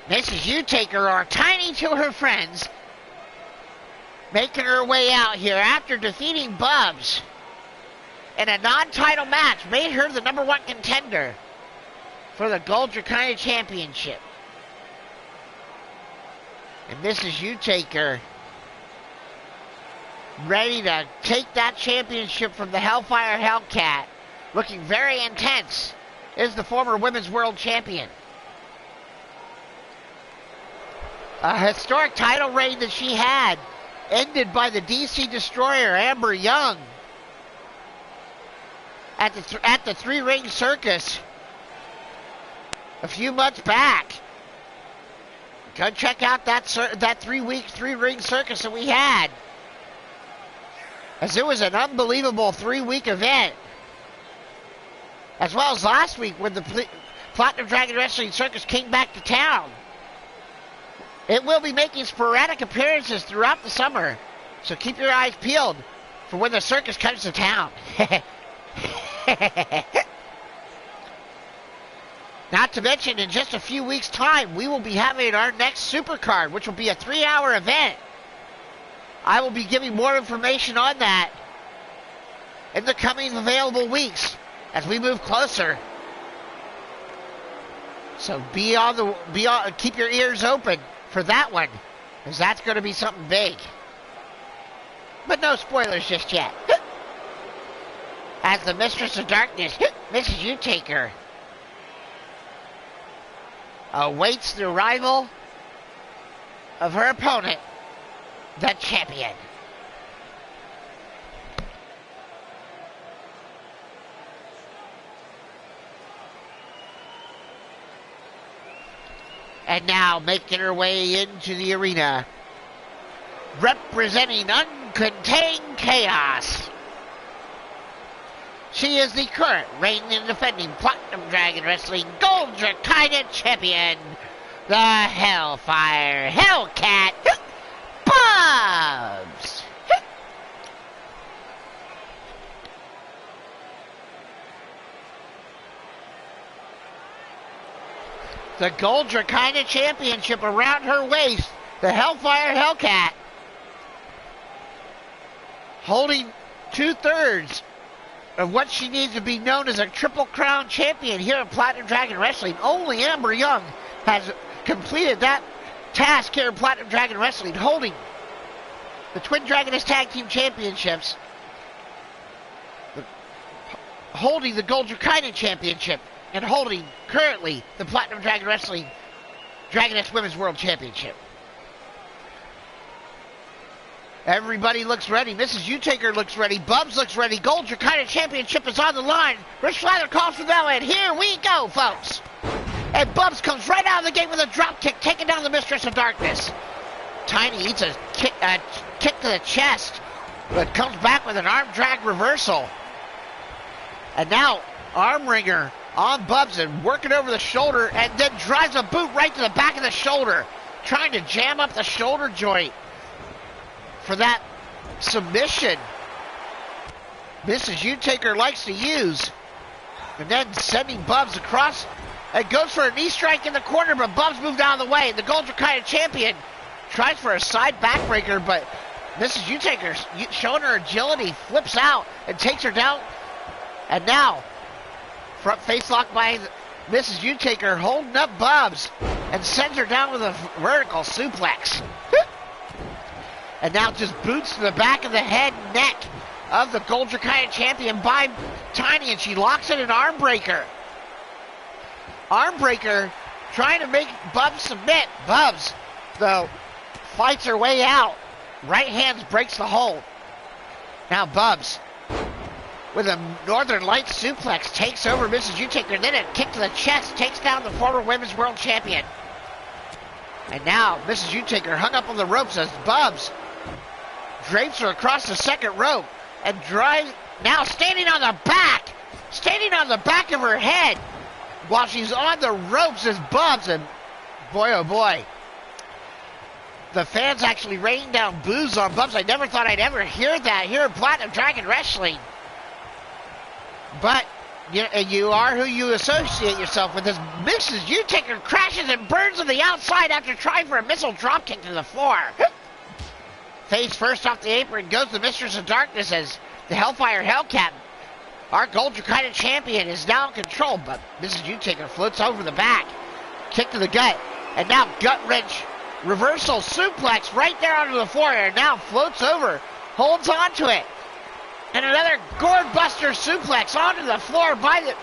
Mrs. U-Taker, or Tiny to her friends, making her way out here after defeating Bubs in a non-title match, made her the number one contender for the Gold Dragonfire Championship. And Mrs. U-Taker, ready to take that championship from the Hellfire Hellcat, looking very intense, is the former Women's World Champion. A historic title reign that she had, ended by the DC Destroyer, Amber Young, at the three-ring circus a few months back. Go check out that 3-week three-ring circus that we had, as it was an unbelievable 3-week event. As well as last week when the Platinum Dragon Wrestling Circus came back to town. It will be making sporadic appearances throughout the summer So keep your eyes peeled for when the circus comes to town. Not to mention, in just a few weeks' time, we will be having our next Supercard, which will be a 3-hour event. I will be giving more information on that in the coming available weeks as we move closer. So keep your ears open for that one, because that's going to be something big. But no spoilers just yet. As the Mistress of Darkness, Mrs. Utaker, awaits the arrival of her opponent, the champion. And now making her way into the arena, representing Uncontained Chaos. She is the current reigning and defending Platinum Dragon Wrestling Gold Dragonfire Champion, the Hellfire Hellcat, Bubs. The Gold Dragonfire Championship around her waist, the Hellfire Hellcat, holding 2/3 of what she needs to be known as a Triple Crown champion here at Platinum Dragon Wrestling. Only Amber Young has completed that task here at Platinum Dragon Wrestling, holding the Twin Dragoness Tag Team Championships, holding the Gold Dragonfire Championship, and holding currently the Platinum Dragon Wrestling Dragoness Women's World Championship. Everybody looks ready. Mrs. Utaker looks ready. Bubs looks ready. Gold Dragonfire Championship is on the line. Rich Slider calls for bell, and here we go, folks. And Bubs comes right out of the gate with a drop kick, taking down the Mistress of Darkness. Tiny eats a kick to the chest, but comes back with an arm drag reversal. And now arm wringer on Bubs and working over the shoulder, and then drives a boot right to the back of the shoulder, trying to jam up the shoulder joint for that submission Mrs. Utaker likes to use. And then sending Bubs across, and goes for a knee strike in the corner, but Bubs moved out of the way. The Gold Dragonfire champion tries for a side backbreaker, but Mrs. Utaker, showing her agility, flips out and takes her down. And now front face lock by Mrs. Utaker, holding up Bubs and sends her down with a vertical suplex. And now just boots to the back of the head and neck of the Gold Dragonfire champion by Tiny, and she locks in an arm breaker. Arm breaker trying to make Bubs submit. Bubs, though, fights her way out. Right hand breaks the hold. Now Bubs, with a Northern Lights suplex, takes over Mrs. Utaker, then a kick to the chest, takes down the former Women's World Champion. And now Mrs. Utaker hung up on the ropes as Bubs drapes her across the second rope and drives, now standing on the back of her head while she's on the ropes as Bubs, and boy oh boy, the fans actually raining down boos on Bubs. I never thought I'd ever hear that here at Platinum Dragon Wrestling. But you are who you associate yourself with. As Mrs. Utaker crashes and burns on the outside after trying for a missile dropkick to the floor. Face first off the apron goes the Mistress of Darkness as the Hellfire Hellcat, our Gold Dragonfire champion, is now in control, but Mrs. Utaker floats over the back. Kick to the gut, and now gut wrench reversal suplex right there onto the floor, and now floats over, holds on to it. And another gourd buster suplex onto the floor by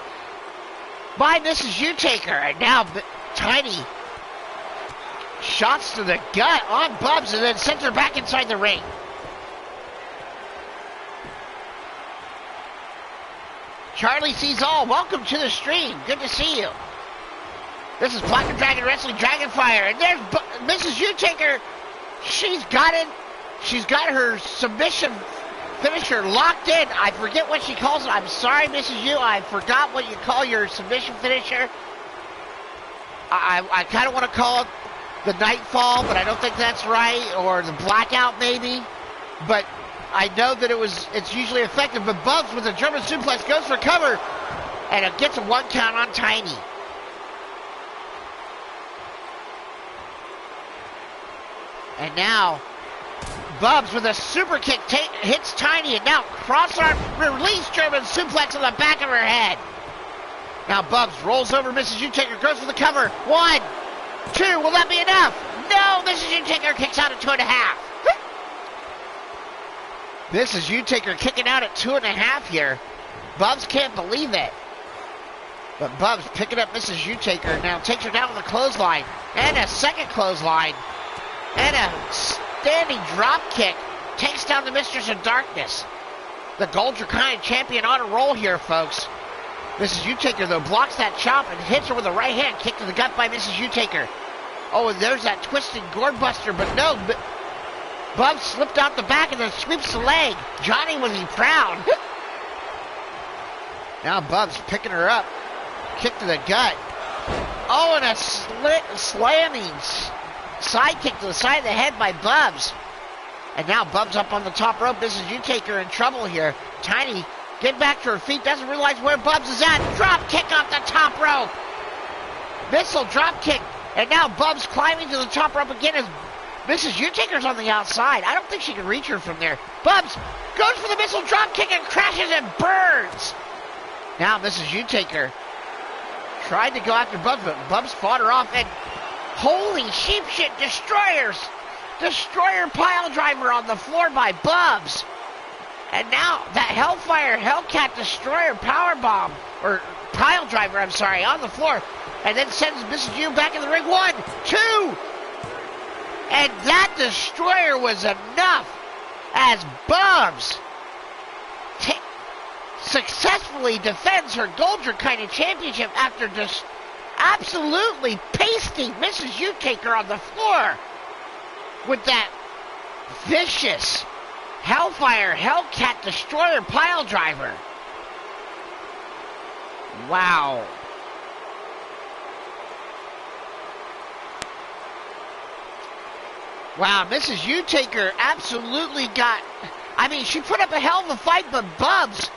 Mrs. Utaker. And now Tiny shots to the gut on Bubs and then sends her back inside the ring. Charlie sees all. Welcome to the stream. Good to see you. This is Platinum Dragon Wrestling Dragonfire. And there's Mrs. Utaker. She's got it. She's got her submission finisher locked in. I forget what she calls it. I'm sorry, Mrs. U. I forgot what you call your submission finisher. I kind of want to call it the Nightfall, but I don't think that's right. Or the Blackout, maybe. but I know that it's usually effective. But Bubs with a German suplex goes for cover, and it gets a 1 count on Tiny. And now, Bubs with a super kick hits Tiny, and now cross-arm release German suplex on the back of her head. Now Bubs rolls over Mrs. U-Taker, goes for the cover. 1, 2, will that be enough? No, Mrs. U-Taker kicks out at 2.5. Mrs. U-Taker kicking out at 2.5 here. Bubs can't believe it. But Bubs picking up Mrs. U-Taker now, takes her down with a clothesline, and a second clothesline, and a standing drop kick, takes down the Mistress of Darkness. The Gold Draconic champion on a roll here, folks. Mrs. U-Taker, though, blocks that chop and hits her with a right hand kick to the gut by Mrs. U-Taker. Oh, and there's that twisted gourd buster, but no, Bubs slipped out the back and then sweeps the leg. Johnny was he proud. Now Bubs picking her up. Kick to the gut. Oh, and a slamming side kick to the side of the head by Bubs. And now Bubs up on the top rope. Mrs. U-Taker in trouble here. Tiny, get back to her feet, doesn't realize where Bubs is at. Drop kick off the top rope. Missile drop kick. And now Bubs climbing to the top rope again as Mrs. U-Taker's on the outside. I don't think she can reach her from there. Bubs goes for the missile drop kick and crashes and burns. Now Mrs. U-Taker tried to go after Bubs, but Bubs fought her off, and holy sheep shit, Destroyer pile driver on the floor by Bubs. And now that Hellfire Hellcat Destroyer powerbomb, or pile driver, I'm sorry, on the floor, and then sends Mrs. U back in the ring. 1, 2, and that Destroyer was enough as Bubs successfully defends her Gold Draconic Championship after just absolutely pasting Mrs. U-Taker on the floor with that vicious Hellfire Hellcat Destroyer pile driver. Wow. Wow, Mrs. U-Taker absolutely she put up a hell of a fight, but Bubs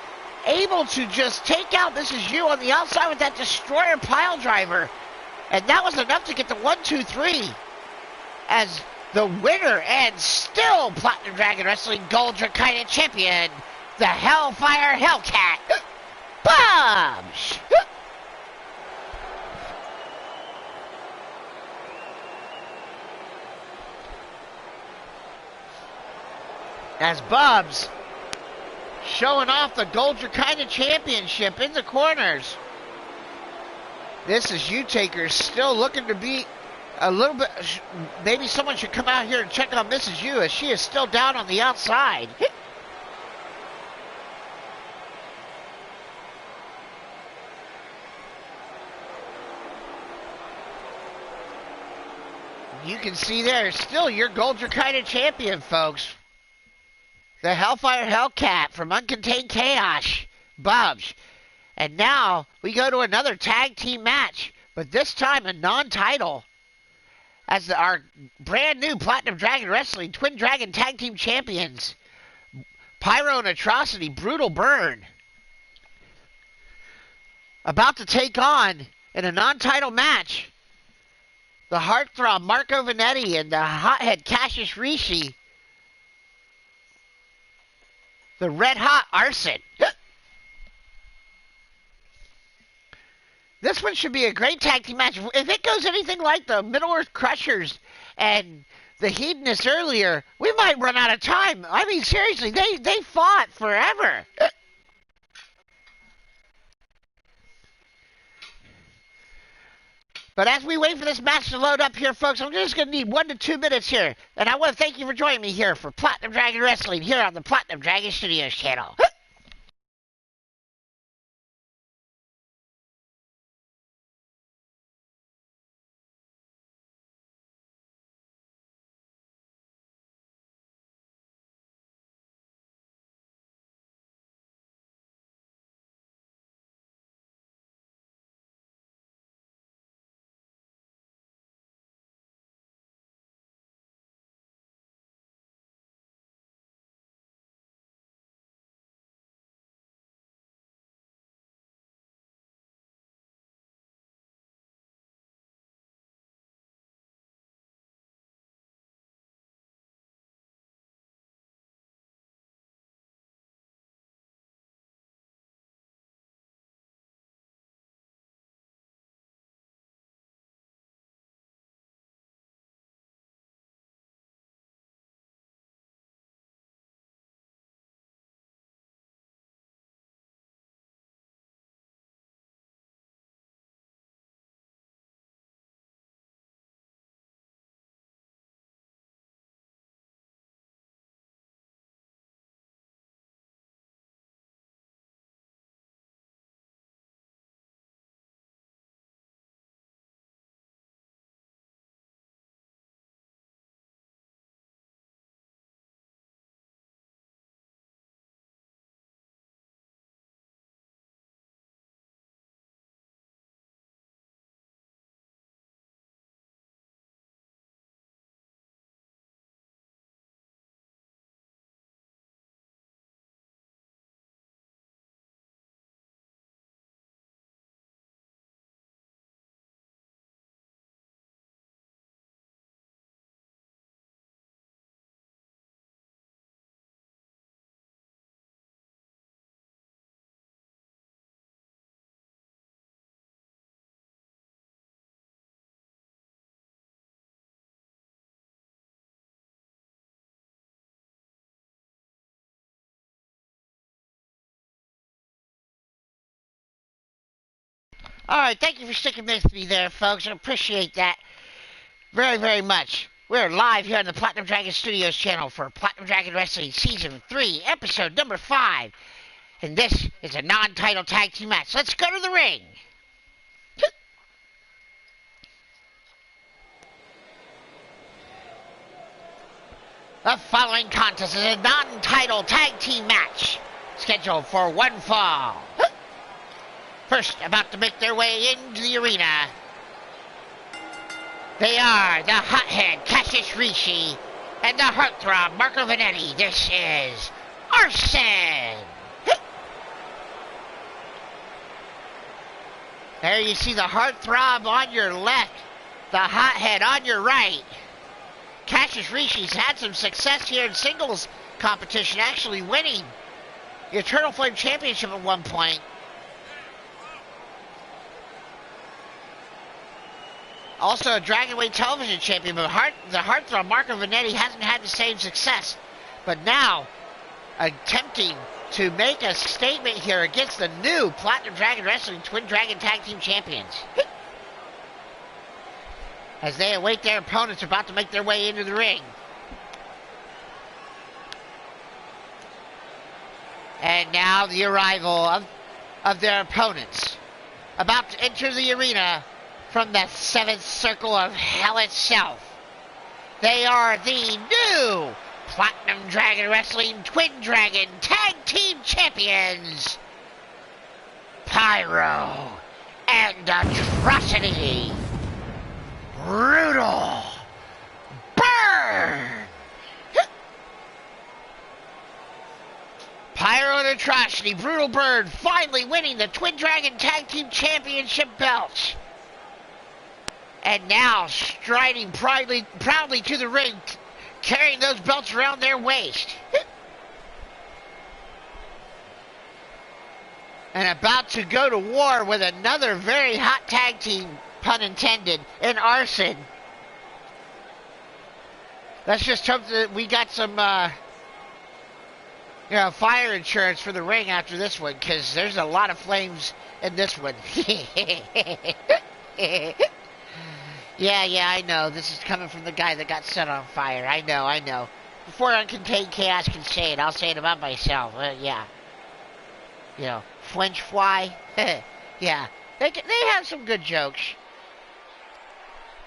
able to just take out Mrs. U on the outside with that Destroyer pile driver. And that was enough to get the 1, 2, 3 as the winner and still Platinum Dragon Wrestling Gold Draconic Champion, the Hellfire Hellcat, Bubs. As Bubs showing off the Gold Draconic Championship in the corners. This is U-Taker still looking to be a little bit, maybe someone should come out here and check on Mrs. U as she is still down on the outside. You can see there, still your Gold Draconic champion, folks. The Hellfire Hellcat from Uncontained Chaos, Bubs. And now we go to another tag team match, but this time a non-title. As our brand new Platinum Dragon Wrestling Twin Dragon Tag Team Champions, Pyro and Atrocity, Brutal Burn, about to take on, in a non-title match, the Heartthrob Marco Vanetti and the Hothead Cassius Rishi, the Red Hot Arson. This one should be a great tag team match. If it goes anything like the Middle Earth Crushers and the Hedonists earlier, we might run out of time. I mean, seriously, they fought forever. But as we wait for this match to load up here, folks, I'm just going to need 1 to 2 minutes here. And I want to thank you for joining me here for Platinum Dragon Wrestling here on the Platinum Dragon Studios channel. All right, thank you for sticking with me there, folks. I appreciate that very, very much. We're live here on the Platinum Dragon Studios channel for Platinum Dragon Wrestling Season 3, Episode number 5. And this is a non-title tag team match. Let's go to the ring. The following contest is a non-title tag team match, scheduled for one fall. First, about to make their way into the arena, they are the hothead Cassius Rishi and the heartthrob Marco Vanetti. This is Arson. There you see the heartthrob on your left, the hothead on your right. Cassius Rishi's had some success here in singles competition, actually winning the Eternal Flame Championship at one point. Also a Dragonweight Television Champion, but the heartthrob Marco Vanetti hasn't had the same success. But now, attempting to make a statement here against the new Platinum Dragon Wrestling Twin Dragon Tag Team Champions. As they await their opponents about to make their way into the ring. And now the arrival of their opponents. About to enter the arena from the 7th circle of hell itself. They are the new Platinum Dragon Wrestling Twin Dragon Tag Team Champions, Pyro and Atrocity. Brutal Burn! Pyro and Atrocity, Brutal Burn, finally winning the Twin Dragon Tag Team Championship belts. And now striding proudly to the ring, carrying those belts around their waist. And about to go to war with another very hot tag team, pun intended, in Arson. Let's just hope that we got some, fire insurance for the ring after this one, because there's a lot of flames in this one. Yeah, I know. This is coming from the guy that got set on fire. I know. Before Uncontained Chaos can say it, I'll say it about myself. Yeah. Flinch fly. Yeah. They have some good jokes.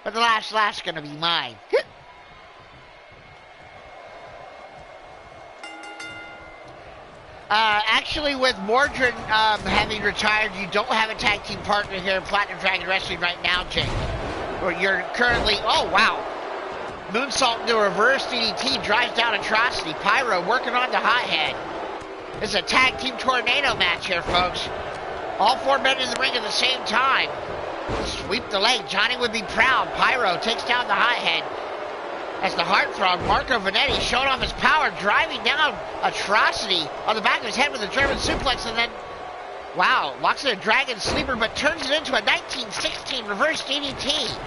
But the last's gonna be mine. Actually, with Mordred having retired, you don't have a tag team partner here in Platinum Dragon Wrestling right now, Jake. Or you're currently, oh wow, moonsault into a reverse DDT, drives down Atrocity. Pyro working on the hothead. It's a tag team tornado match here, folks. All 4 men in the ring at the same time. Sweep the leg, Johnny would be proud. Pyro takes down the hothead. As the heartthrob Marco Vanetti showing off his power, driving down Atrocity on the back of his head with a German suplex, and then wow, locks in a dragon sleeper, but turns it into a 1916 reverse DDT.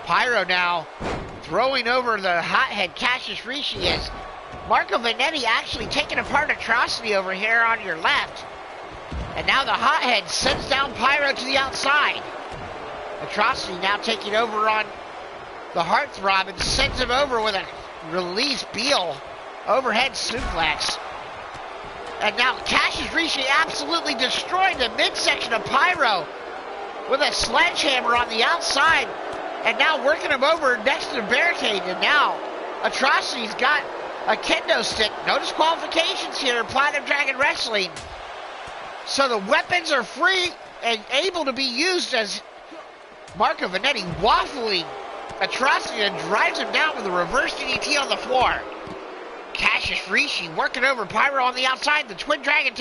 Pyro now throwing over the hothead Cassius Rishi as Marco Vanetti actually taking apart Atrocity over here on your left. And now the hothead sends down Pyro to the outside. Atrocity now taking over on the heartthrob and sends him over with a release Beal overhead suplex. And now Cassius Rishi absolutely destroying the midsection of Pyro with a sledgehammer on the outside. And now working him over next to the barricade. And now Atrocity's got a kendo stick. No disqualifications here in Platinum Dragon Wrestling. So the weapons are free and able to be used as Marco Vanetti waffling Atrocity and drives him down with a reverse DDT on the floor. Cassius Rishi working over Pyro on the outside. The Twin Dragon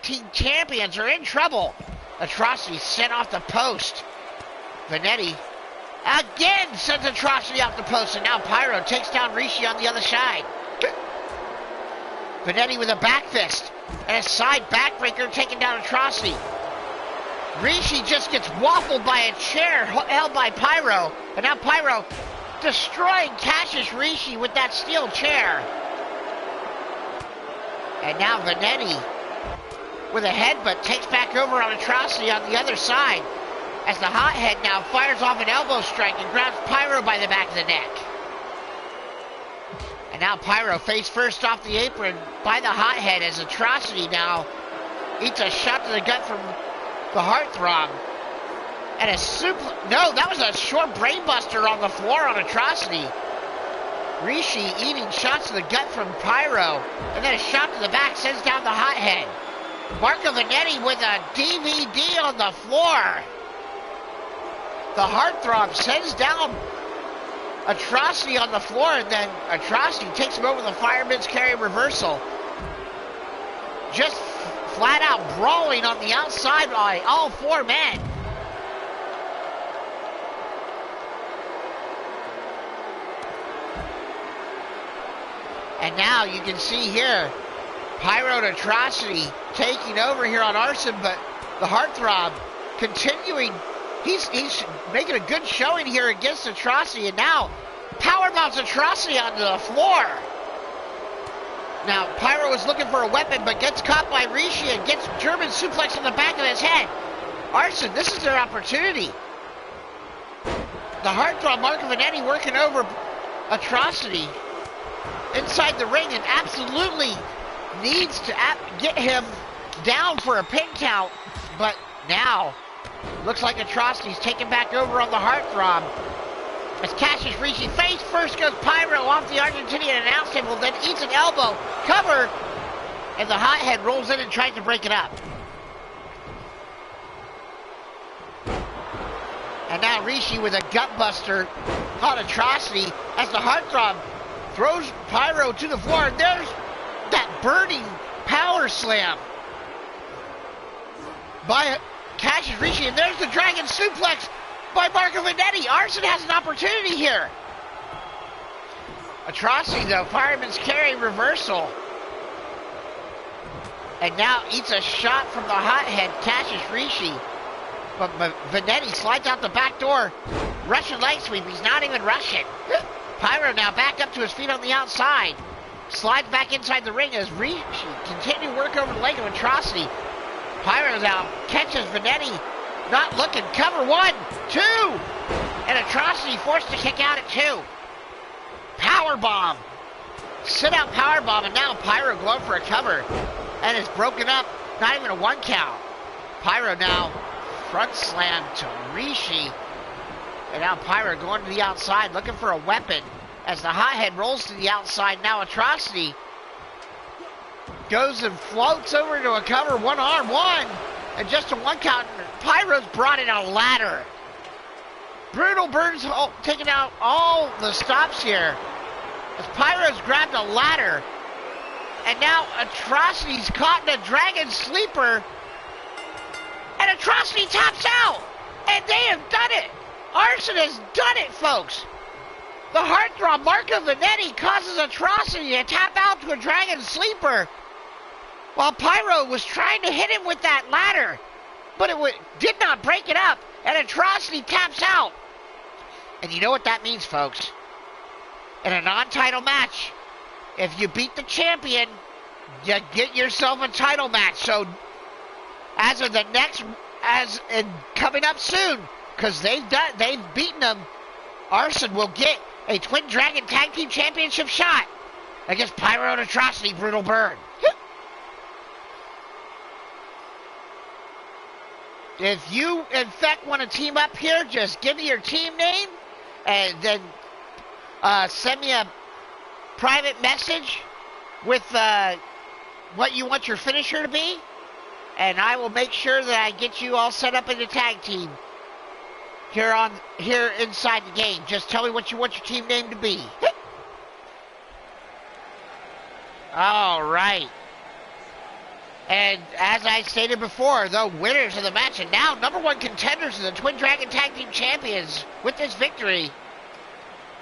Team Champions are in trouble. Atrocity sent off the post. Vanetti again sends Atrocity off the post, and now Pyro takes down Rishi on the other side. Vanetti with a back fist and a side backbreaker taking down Atrocity. Rishi just gets waffled by a chair held by Pyro, and now Pyro destroying Cassius Rishi with that steel chair. And now Vanetti with a headbutt, takes back over on Atrocity on the other side. As the hothead now fires off an elbow strike and grabs Pyro by the back of the neck. And now Pyro face first off the apron by the hothead as Atrocity now eats a shot to the gut from the heartthrob. And no, that was a short brainbuster on the floor on Atrocity. Rishi eating shots to the gut from Pyro, and then a shot to the back sends down the hothead. Marco Vanetti with a DVD on the floor. The heartthrob sends down Atrocity on the floor, and then Atrocity takes him over the fireman's carry reversal. Just flat out brawling on the outside by all four men. And now you can see here, Pyro and Atrocity taking over here on Arson, but the heartthrob continuing. He's making a good showing here against Atrocity, and now powerbombs Atrocity onto the floor. Now Pyro is looking for a weapon, but gets caught by Rishi and gets German suplex in the back of his head. Arson, this is their opportunity. The heartthrob Marco Vanetti working over Atrocity inside the ring and absolutely needs to get him down for a pin count, but now looks like Atrocity's taken back over on the heartthrob. As Cassius Rishi face first goes Pyro off the Argentinian announce table, then eats an elbow, cover, and the hothead rolls in and tries to break it up. And now Rishi with a gutbuster on Atrocity as the heartthrob throws Pyro to the floor, and there's that burning power slam by Cassius Rishi, and there's the dragon suplex by Marco Vanetti. Arson has an opportunity here. Atrocity, though, fireman's carry reversal. And now eats a shot from the hothead, Cassius Rishi. But Vanetti slides out the back door. Russian leg sweep, he's not even Russian. Pyro now back up to his feet on the outside. Slides back inside the ring as Rishi continue to work over the leg of Atrocity. Pyro now catches Vanetti, not looking. Cover 1, 2, and Atrocity forced to kick out at 2. Powerbomb. Sit out powerbomb, and now Pyro going for a cover. And it's broken up, not even a 1 count. Pyro now front slam to Rishi. And now Pyro going to the outside, looking for a weapon. As the hothead rolls to the outside, now Atrocity goes and floats over to a cover, 1 arm, 1. And just a 1 count. Pyro's brought in a ladder. Brutal Burns taking out all the stops here. As Pyro's grabbed a ladder. And now Atrocity's caught in a dragon sleeper. And Atrocity taps out. And they have done it. Arson has done it, folks. The heartthrob Marco Vanetti causes Atrocity to tap out to a dragon sleeper, while Pyro was trying to hit him with that ladder, but it did not break it up, and Atrocity taps out. And you know what that means, folks? In a non-title match, if you beat the champion, you get yourself a title match. So, as of the next, coming up soon, because they've beaten them, Arson will get a Twin Dragon Tag Team Championship shot against Pyro and Atrocity Brutal Burn. If you, in fact, want to team up here, just give me your team name and then send me a private message with what you want your finisher to be, and I will make sure that I get you all set up in the tag team here inside the game. Just tell me what you want your team name to be. All right. And as I stated before, the winners of the match and now #1 contenders of the Twin Dragon Tag Team Champions with this victory,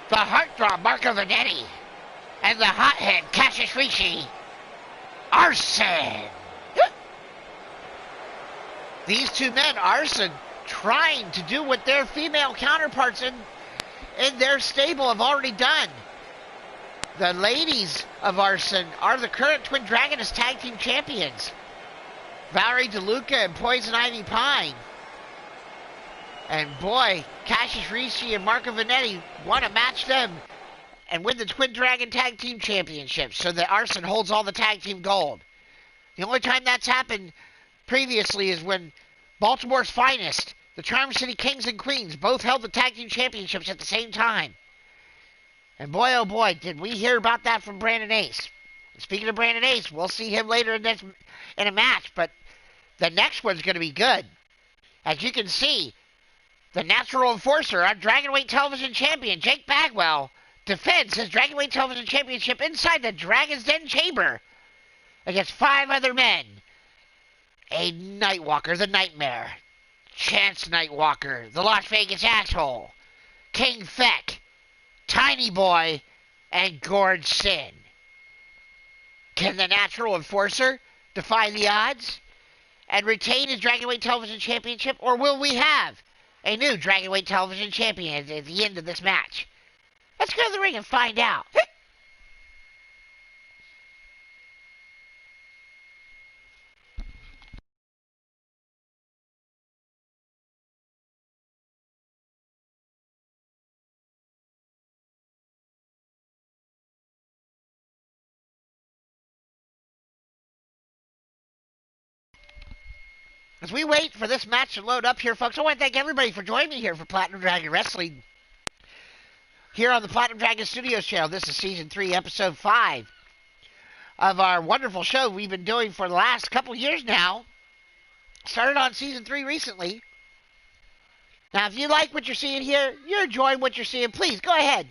the heartthrob Marco Vanetti and the hothead Cassius Rishi. Arson. These two men, Arson, trying to do what their female counterparts in their stable have already done. The ladies of Arson are the current Twin Dragonist Tag Team Champions. Valerie DeLuca and Poison Ivy Pine. And boy, Cassius Ricci and Marco Vanetti want to match them and win the Twin Dragon Tag Team Championship so that Arson holds all the tag team gold. The only time that's happened previously is when Baltimore's Finest, the Charm City Kings and Queens, both held the tag team championships at the same time. And boy, oh boy, did we hear about that from Brandon Ace. Speaking of Brandon Ace, we'll see him later in a match, but the next one's going to be good. As you can see, the Natural Enforcer, our Dragonweight Television Champion, Jake Bagwell, defends his Dragonweight Television Championship inside the Dragon's Den chamber against 5 other men. A Nightwalker, the Nightmare, Chance Nightwalker, the Las Vegas Asshole, King Feck, Tiny Boy, and Gorge Sin. Can the Natural Enforcer defy the odds and retain his Dragonweight Television Championship, or will we have a new Dragonweight Television Champion at the end of this match? Let's go to the ring and find out. As we wait for this match to load up here, folks, I want to thank everybody for joining me here for Platinum Dragon Wrestling here on the Platinum Dragon Studios channel. This is Season 3, Episode 5 of our wonderful show we've been doing for the last couple years now. Started on Season 3 recently. Now, if you like what you're seeing here, you're enjoying what you're seeing, please go ahead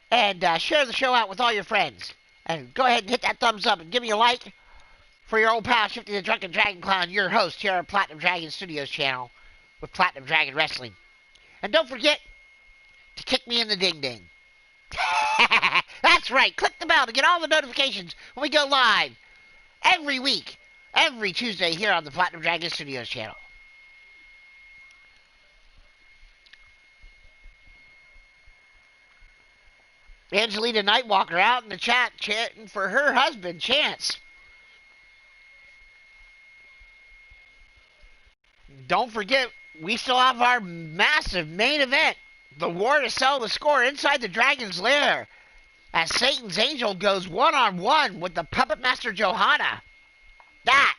and share the show out with all your friends. And go ahead and hit that thumbs up and give me a like for your old pal, Shifty The Drunken DragonClown, your host here on Platinum Dragon Studios channel with Platinum Dragon Wrestling. And don't forget to kick me in the ding-ding. That's right, click the bell to get all the notifications when we go live every week, every Tuesday here on the Platinum Dragon Studios channel. Angelina Nightwalker out in the chat chanting for her husband, Chance. Don't forget, we still have our massive main event, the war to settle the score inside the Dragon's Lair, as Satan's Angel goes one-on-one with the Puppet Master Johanna. That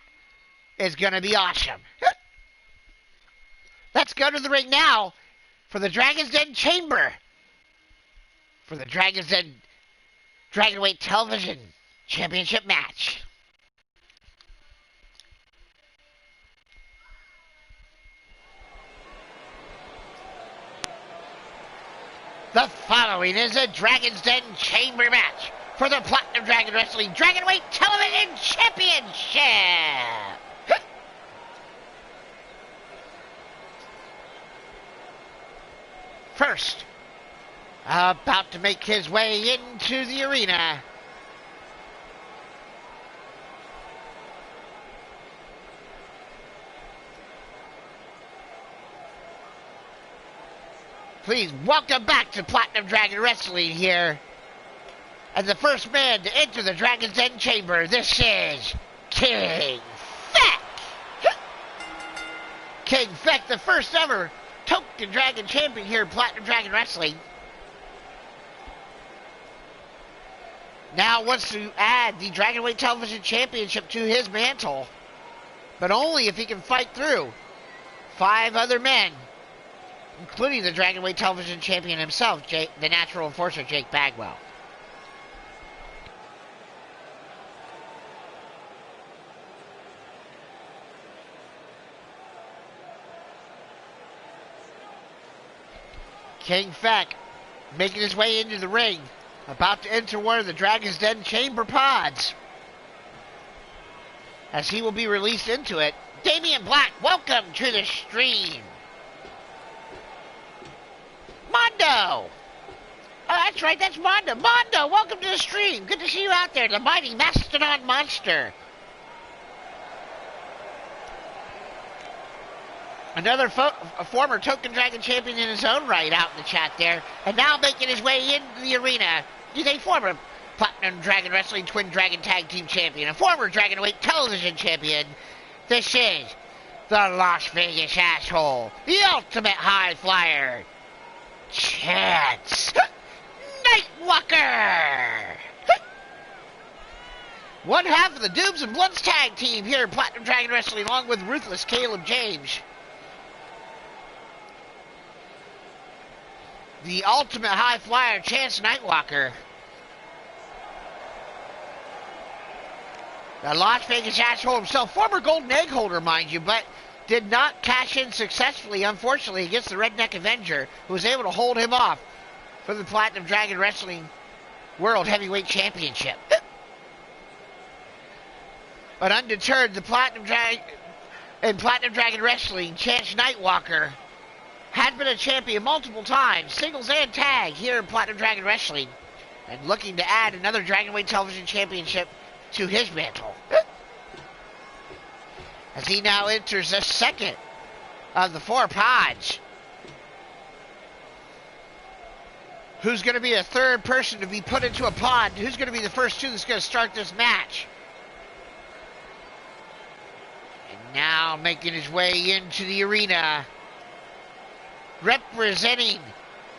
is going to be awesome. Let's go to the ring now for the Dragon's Den Chamber, for the Dragon's Den Dragonweight Television Championship match. The following is a Dragon's Den Chamber match for the Platinum Dragon Wrestling Dragonweight Television Championship. First, about to make his way into the arena, please welcome back to Platinum Dragon Wrestling here. And the first man to enter the Dragon's Den Chamber, this is King Feck. King Feck, the first ever Token Dragon Champion here in Platinum Dragon Wrestling. Now wants to add the Dragonweight Television Championship to his mantle, but only if he can fight through 5 other men, including the Dragonweight Television Champion himself, the Natural Enforcer, Jake Bagwell. King Feck making his way into the ring, about to enter one of the Dragon's Den chamber pods, as he will be released into it. Damian Black, welcome to the stream. Mondo! Oh, that's right, that's Mondo. Mondo, welcome to the stream. Good to see you out there, the mighty Mastodon Monster. Another a former Token Dragon champion in his own right out in the chat there. And now making his way into the arena is a former Platinum Dragon Wrestling Twin Dragon Tag Team Champion, a former Dragonweight Television Champion, This is the Las Vegas asshole, the ultimate high flyer, Chance Nightwalker. One half of the Dooms and Bloods tag team here in Platinum Dragon Wrestling, along with Ruthless Caleb James. The ultimate high flyer, Chance Nightwalker. The Las Vegas asshole himself, former Golden Egg holder, mind you, but did not cash in successfully, unfortunately, against the Redneck Avenger, who was able to hold him off for the Platinum Dragon Wrestling World Heavyweight Championship. But undeterred, the Platinum Dragon Wrestling, Chance Nightwalker, had been a champion multiple times, singles and tag, here in Platinum Dragon Wrestling, and looking to add another Dragonweight Television Championship to his mantle. As he now enters the second of the 4 pods. Who's going to be a third person to be put into a pod? Who's going to be the first 2 that's going to start this match? And now making his way into the arena, representing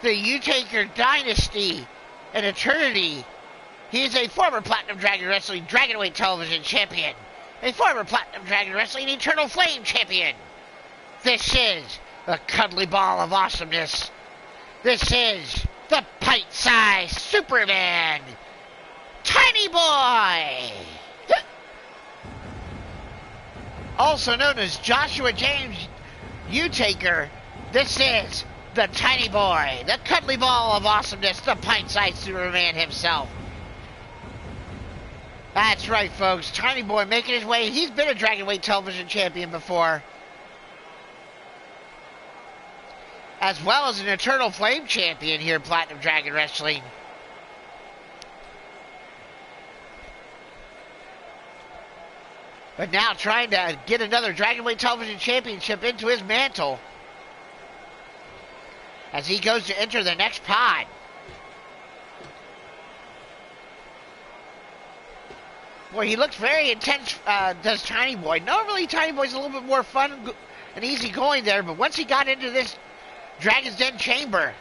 the Utaker Dynasty and Eternity. He is a former Platinum Dragon Wrestling Dragonweight Television Champion, a former Platinum Dragon Wrestling Eternal Flame Champion. This is the cuddly ball of awesomeness. This is the pint-sized Superman, Tiny Boy. Also known as Joshua James Utaker, this is the Tiny Boy, the cuddly ball of awesomeness, the pint-sized Superman himself. That's right, folks. Tiny Boy making his way. He's been a Dragonweight Television Champion before, as well as an Eternal Flame Champion here in Platinum Dragon Wrestling. But now trying to get another Dragonweight Television Championship into his mantle as he goes to enter the next pod. Boy, he looks very intense, does Tiny Boy. Normally, Tiny Boy's a little bit more fun and easy going there, but once he got into this Dragon's Den chamber,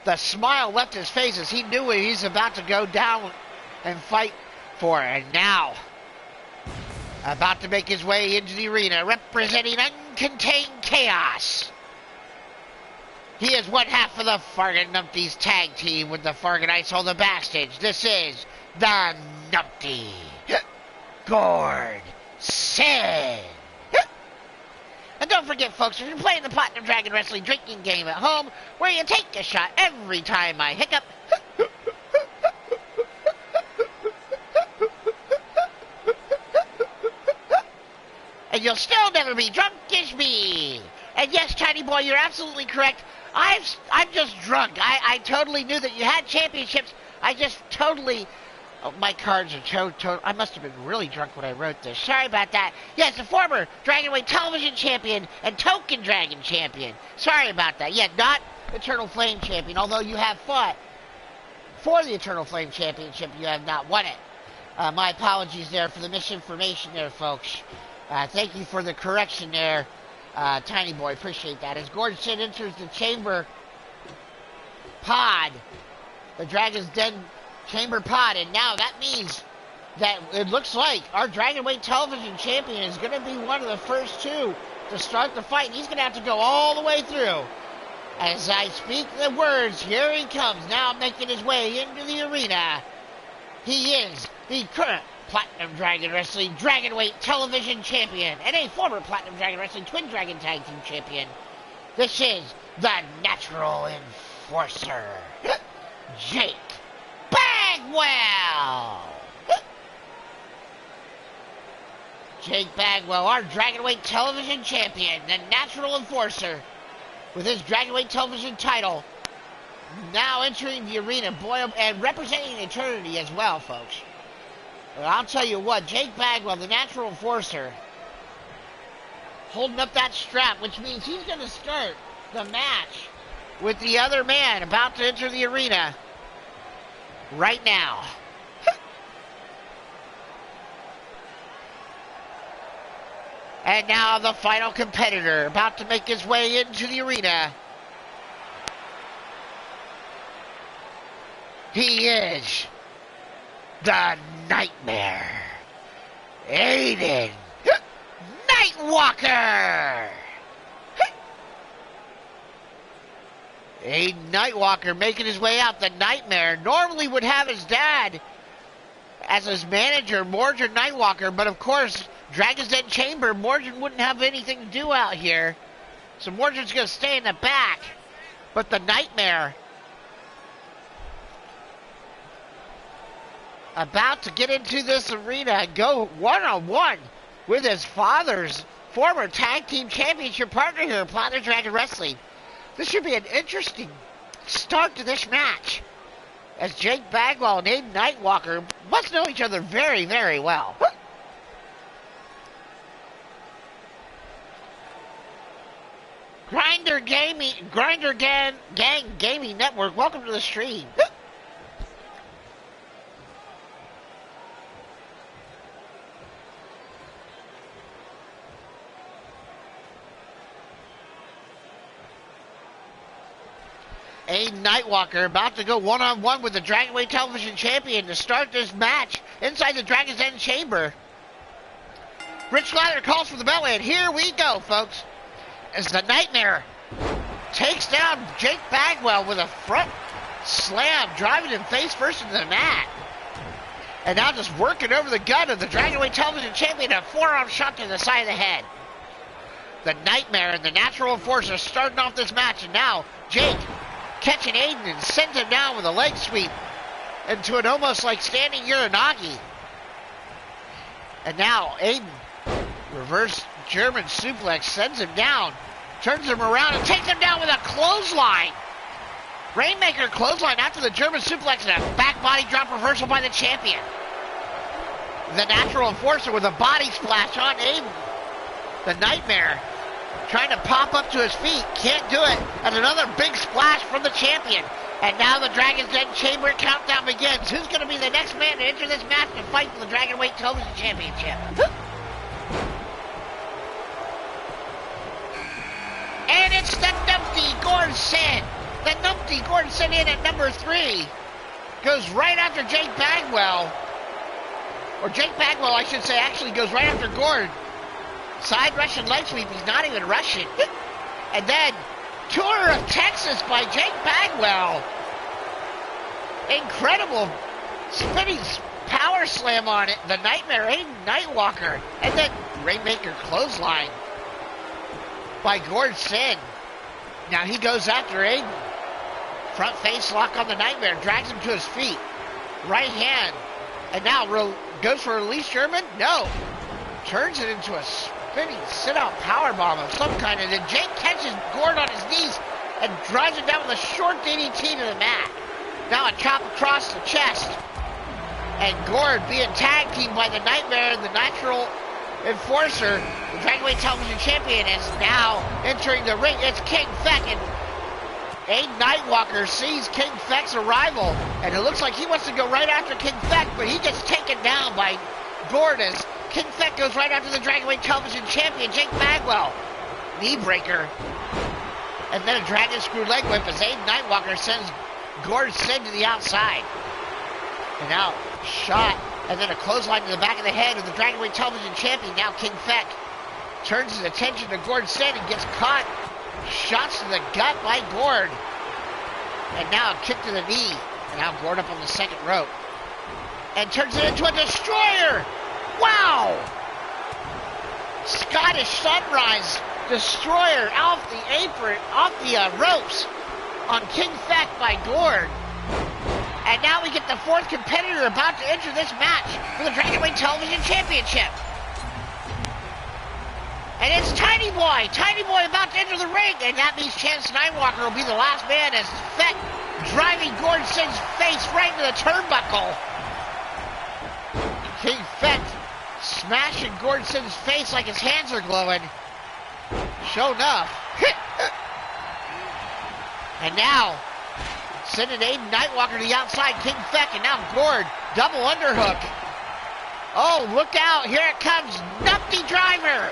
the smile left his face as he knew what he's about to go down and fight for. And now, about to make his way into the arena, representing Uncontained Chaos. He is one half of the Fargan Numpties tag team with the Fargan Ice on the backstage. This is the Numpty Gord Sin. And don't forget, folks, if you're playing the Platinum Dragon Wrestling drinking game at home, where you take a shot every time I hiccup, and you'll still never be drunk as me. And yes, Tiny Boy, you're absolutely correct. I'm just drunk. I totally knew that you had championships. I just totally... Oh, my cards are I must have been really drunk when I wrote this. Sorry about that. Yes, the former Dragonweight Television Champion and Token Dragon Champion. Sorry about that. Yeah, not Eternal Flame Champion, although you have fought for the Eternal Flame Championship. You have not won it. My apologies there for the misinformation there, folks. Thank you for the correction there, Tiny Boy. Appreciate that. As Gordon Sin enters the chamber pod, the Dragon's Den chamber pod, and now that means that it looks like our Dragonweight Television Champion is going to be one of the first 2 to start the fight. He's going to have to go all the way through. As I speak the words, here he comes, now making his way into the arena. He is the current Platinum Dragon Wrestling Dragonweight Television Champion and a former Platinum Dragon Wrestling Twin Dragon Tag Team Champion. This is the Natural Enforcer, Jake Bagwell. Jake Bagwell, our Dragonweight Television Champion, the Natural Enforcer, with his Dragonweight Television title, now entering the arena, boy, and representing Eternity as well, folks. But I'll tell you what, Jake Bagwell, the Natural Enforcer, holding up that strap, which means he's going to start the match with the other man about to enter the arena right now. And now the final competitor about to make his way into the arena. He is the Nightmare, Aiden Nightwalker. Aiden Nightwalker making his way out. The Nightmare normally would have his dad as his manager, Morgan Nightwalker, but of course, Dragon's Den Chamber, Morgan wouldn't have anything to do out here. So Morgan's going to stay in the back. But the Nightmare about to get into this arena and go one-on-one with his father's former tag team championship partner here, Platinum Dragon Wrestling. This should be an interesting start to this match, as Jake Bagwell and Aiden Nightwalker must know each other very, very well. Grinder Gang Gaming Network, welcome to the stream. Aiden Nightwalker about to go one-on-one with the Dragonway Television Champion to start this match inside the Dragon's Den Chamber. Rich Lather calls for the bell, and here we go, folks, as the Nightmare takes down Jake Bagwell with a front slam, driving him face first into the mat. And now just working over the gut of the Dragonway Television Champion, a forearm shot to the side of the head. The Nightmare and the Natural Enforcer starting off this match, and now Jake catching Aiden and sends him down with a leg sweep into an almost like standing Uranagi. And now Aiden, reverse German suplex, sends him down, turns him around and takes him down with a clothesline. Rainmaker clothesline after the German suplex and a back body drop reversal by the champion. The Natural Enforcer with a body splash on Aiden. The Nightmare trying to pop up to his feet, can't do it, and another big splash from the champion. And now the Dragon's Den Chamber countdown begins. Who's going to be the next man to enter this match to fight for the Dragonweight Television Championship? And it's the Numpty Gordon. The Numpty Gordon in at number 3 goes right after Jake Bagwell. Or Jake Bagwell, I should say, actually goes right after Gordon. Side Russian leg sweep, he's not even Russian. And then, Tour of Texas by Jake Bagwell. Incredible spinning power slam on it. The Nightmare, Aiden Nightwalker. And then, Rainmaker clothesline by Gord Sin. Now he goes after Aiden. Front face lock on the Nightmare, drags him to his feet. Right hand. And now goes for a release German? No. Turns it into a spinning sit-out powerbomb of some kind, and then Jake catches Gord on his knees and drives him down with a short DDT to the mat. Now a chop across the chest, and Gord being tag teamed by the Nightmare and the Natural Enforcer. The Dragonweight Television Champion is now entering the ring. It's King Feck, and Aiden Nightwalker sees King Feck's arrival, and it looks like he wants to go right after King Feck, but he gets taken down by Gord as King Feck goes right after the Dragonweight Television Champion, Jake Bagwell. Knee breaker. And then a Dragon Screw leg whip as Aiden Nightwalker sends Gord Sin to the outside. And now, shot. And then a clothesline to the back of the head of the Dragonweight Television Champion, now King Feck. Turns his attention to Gord Sin and gets caught. Shots to the gut by Gord. And now a kick to the knee. And now Gord up on the second rope. And turns it into a destroyer. Wow! Scottish Sunrise Destroyer off the apron, off the ropes on King Feck by Gord. And now we get the fourth competitor about to enter this match for the Dragonweight Television Championship. And it's Tiny Boy. Tiny Boy about to enter the ring. And that means Chance Nightwalker will be the last man as Feck driving Gord Sin's face right into the turnbuckle. King Feck smashing Gord Sin's face like his hands are glowing. Sure enough. And now, sending Aiden Nightwalker to the outside, King Feck, and now Gord, double underhook. Oh, look out, here it comes, Numpty Driver.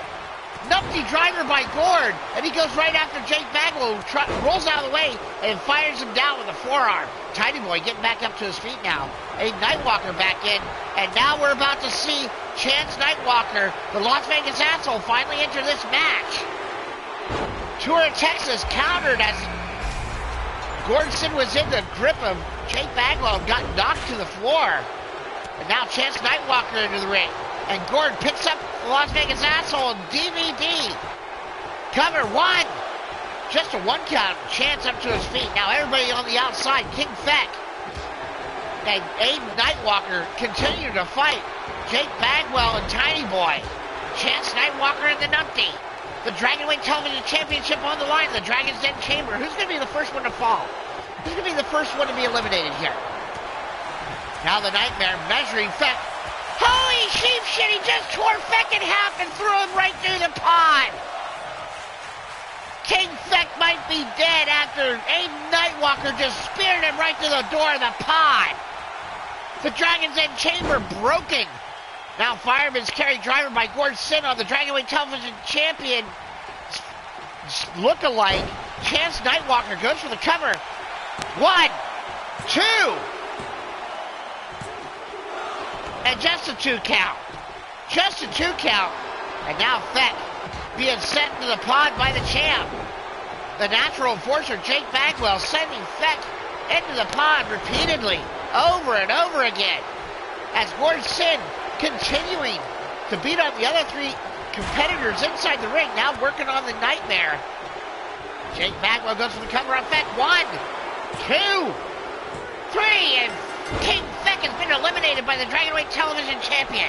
Numpty driver by Gord, and he goes right after Jake Bagwell, who rolls out of the way and fires him down with a forearm. Tiny Boy getting back up to his feet now. A Nightwalker back in, and now we're about to see Chance Nightwalker, the Las Vegas asshole, finally enter this match. Tour of Texas countered as Gordson was in the grip of Jake Bagwell and got knocked to the floor. And now Chance Nightwalker into the ring. And Gord picks up the Las Vegas asshole and DVD. Cover one. Just a one count. Chance up to his feet. Now everybody on the outside. King Feck and Aiden Nightwalker continue to fight Jake Bagwell and Tiny Boy. Chance Nightwalker and the Numpty. The Dragonweight Television Championship on the line. The Dragon's Den Chamber. Who's going to be the first one to fall? Who's going to be the first one to be eliminated here? Now the Nightmare measuring Feck. Holy sheep shit, he just tore Feck in half and threw him right through the pod. King Feck might be dead after Aiden Nightwalker just speared him right through the door of the pod. The Dragon's Den Chamber broken. Now Fireman's carry driver by Gord Sin on the Dragonweight Television Champion look-alike. Chance Nightwalker goes for the cover. 1, 2. And just a 2 count. Just a 2 count. And now Feck being sent into the pod by the champ. The natural enforcer, Jake Bagwell, sending Feck into the pod repeatedly, over and over again. As Gord Sin continuing to beat up the other 3 competitors inside the ring, now working on the Nightmare. Jake Bagwell goes for the cover on Feck. 1, 2, 3, and King Feck has been eliminated by the Dragonweight Television Champion.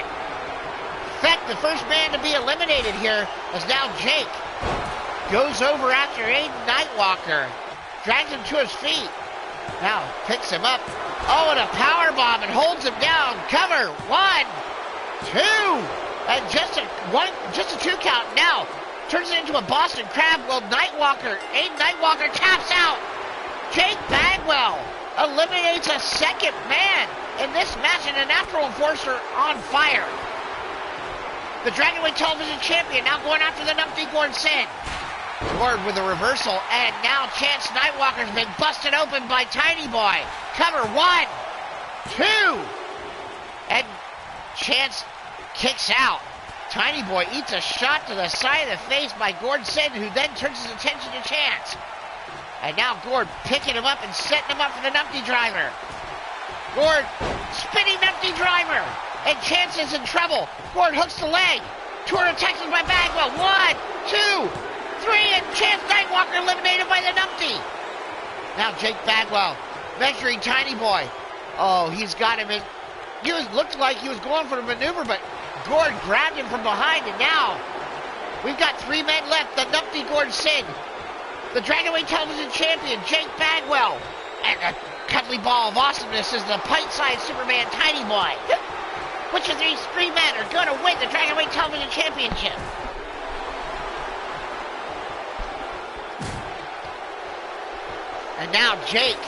Feck, the first man to be eliminated here, as now Jake goes over after Aiden Nightwalker, drags him to his feet, now picks him up. Oh, and a power bomb and holds him down. Cover. 1, 2, and just a 2 count. Now turns it into a Boston Crab. Well, Aiden Nightwalker taps out. Jake Bagwell eliminates a second man in this match, and a natural enforcer on fire. The Dragonweight Television Champion now going after the Numpty Gord Sin. Gord with a reversal, and now Chance Nightwalker's been busted open by Tiny Boy. Cover. 1, 2, and Chance kicks out. Tiny Boy eats a shot to the side of the face by Gord Sin, who then turns his attention to Chance. And now Gord picking him up and setting him up for the Numpty driver. Gord spinning Numpty driver. And Chance is in trouble. Gord hooks the leg. Tour of Texas by Bagwell. 1, 2, 3, and Chance Nightwalker eliminated by the Numpty. Now Jake Bagwell measuring Tiny Boy. Oh, he's got him in. Looked like he was going for a maneuver, but Gord grabbed him from behind, and now we've got 3 men left. The Numpty Gord Sin, the Dragonweight Television Champion, Jake Bagwell, and a cuddly ball of awesomeness is the pint-sized Superman Tiny Boy. Which of these 3 men are going to win the Dragonweight Television Championship? And now Jake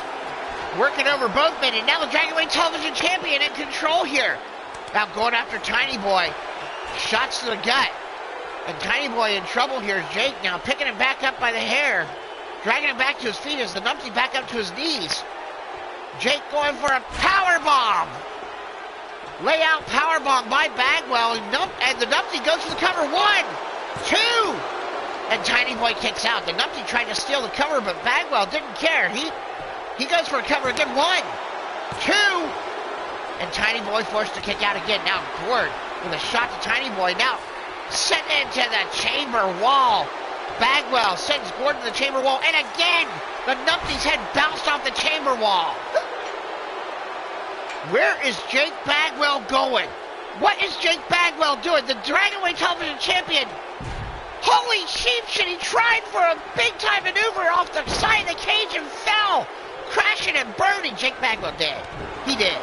working over both men, and now the Dragonweight Television Champion in control here. Now going after Tiny Boy. Shots to the gut. And Tiny Boy in trouble here. Jake now picking him back up by the hair, dragging him back to his feet as the Numpty back up to his knees. Jake going for a power bomb. Layout power bomb by Bagwell, and the Numpty goes for the cover. 1, 2, and Tiny Boy kicks out. The Numpty tried to steal the cover, but Bagwell didn't care. He goes for a cover again. 1, 2, and Tiny Boy forced to kick out again. Now Gord with a shot to Tiny Boy. Now sent into the chamber wall. Bagwell sends Gord to the chamber wall, and again the Numpty's head bounced off the chamber wall. Where is Jake Bagwell going? What is Jake Bagwell doing? The Dragonweight Television Champion. Holy sheep shit, he tried for a big-time maneuver off the side of the cage and fell, crashing and burning. Jake Bagwell dead. He did.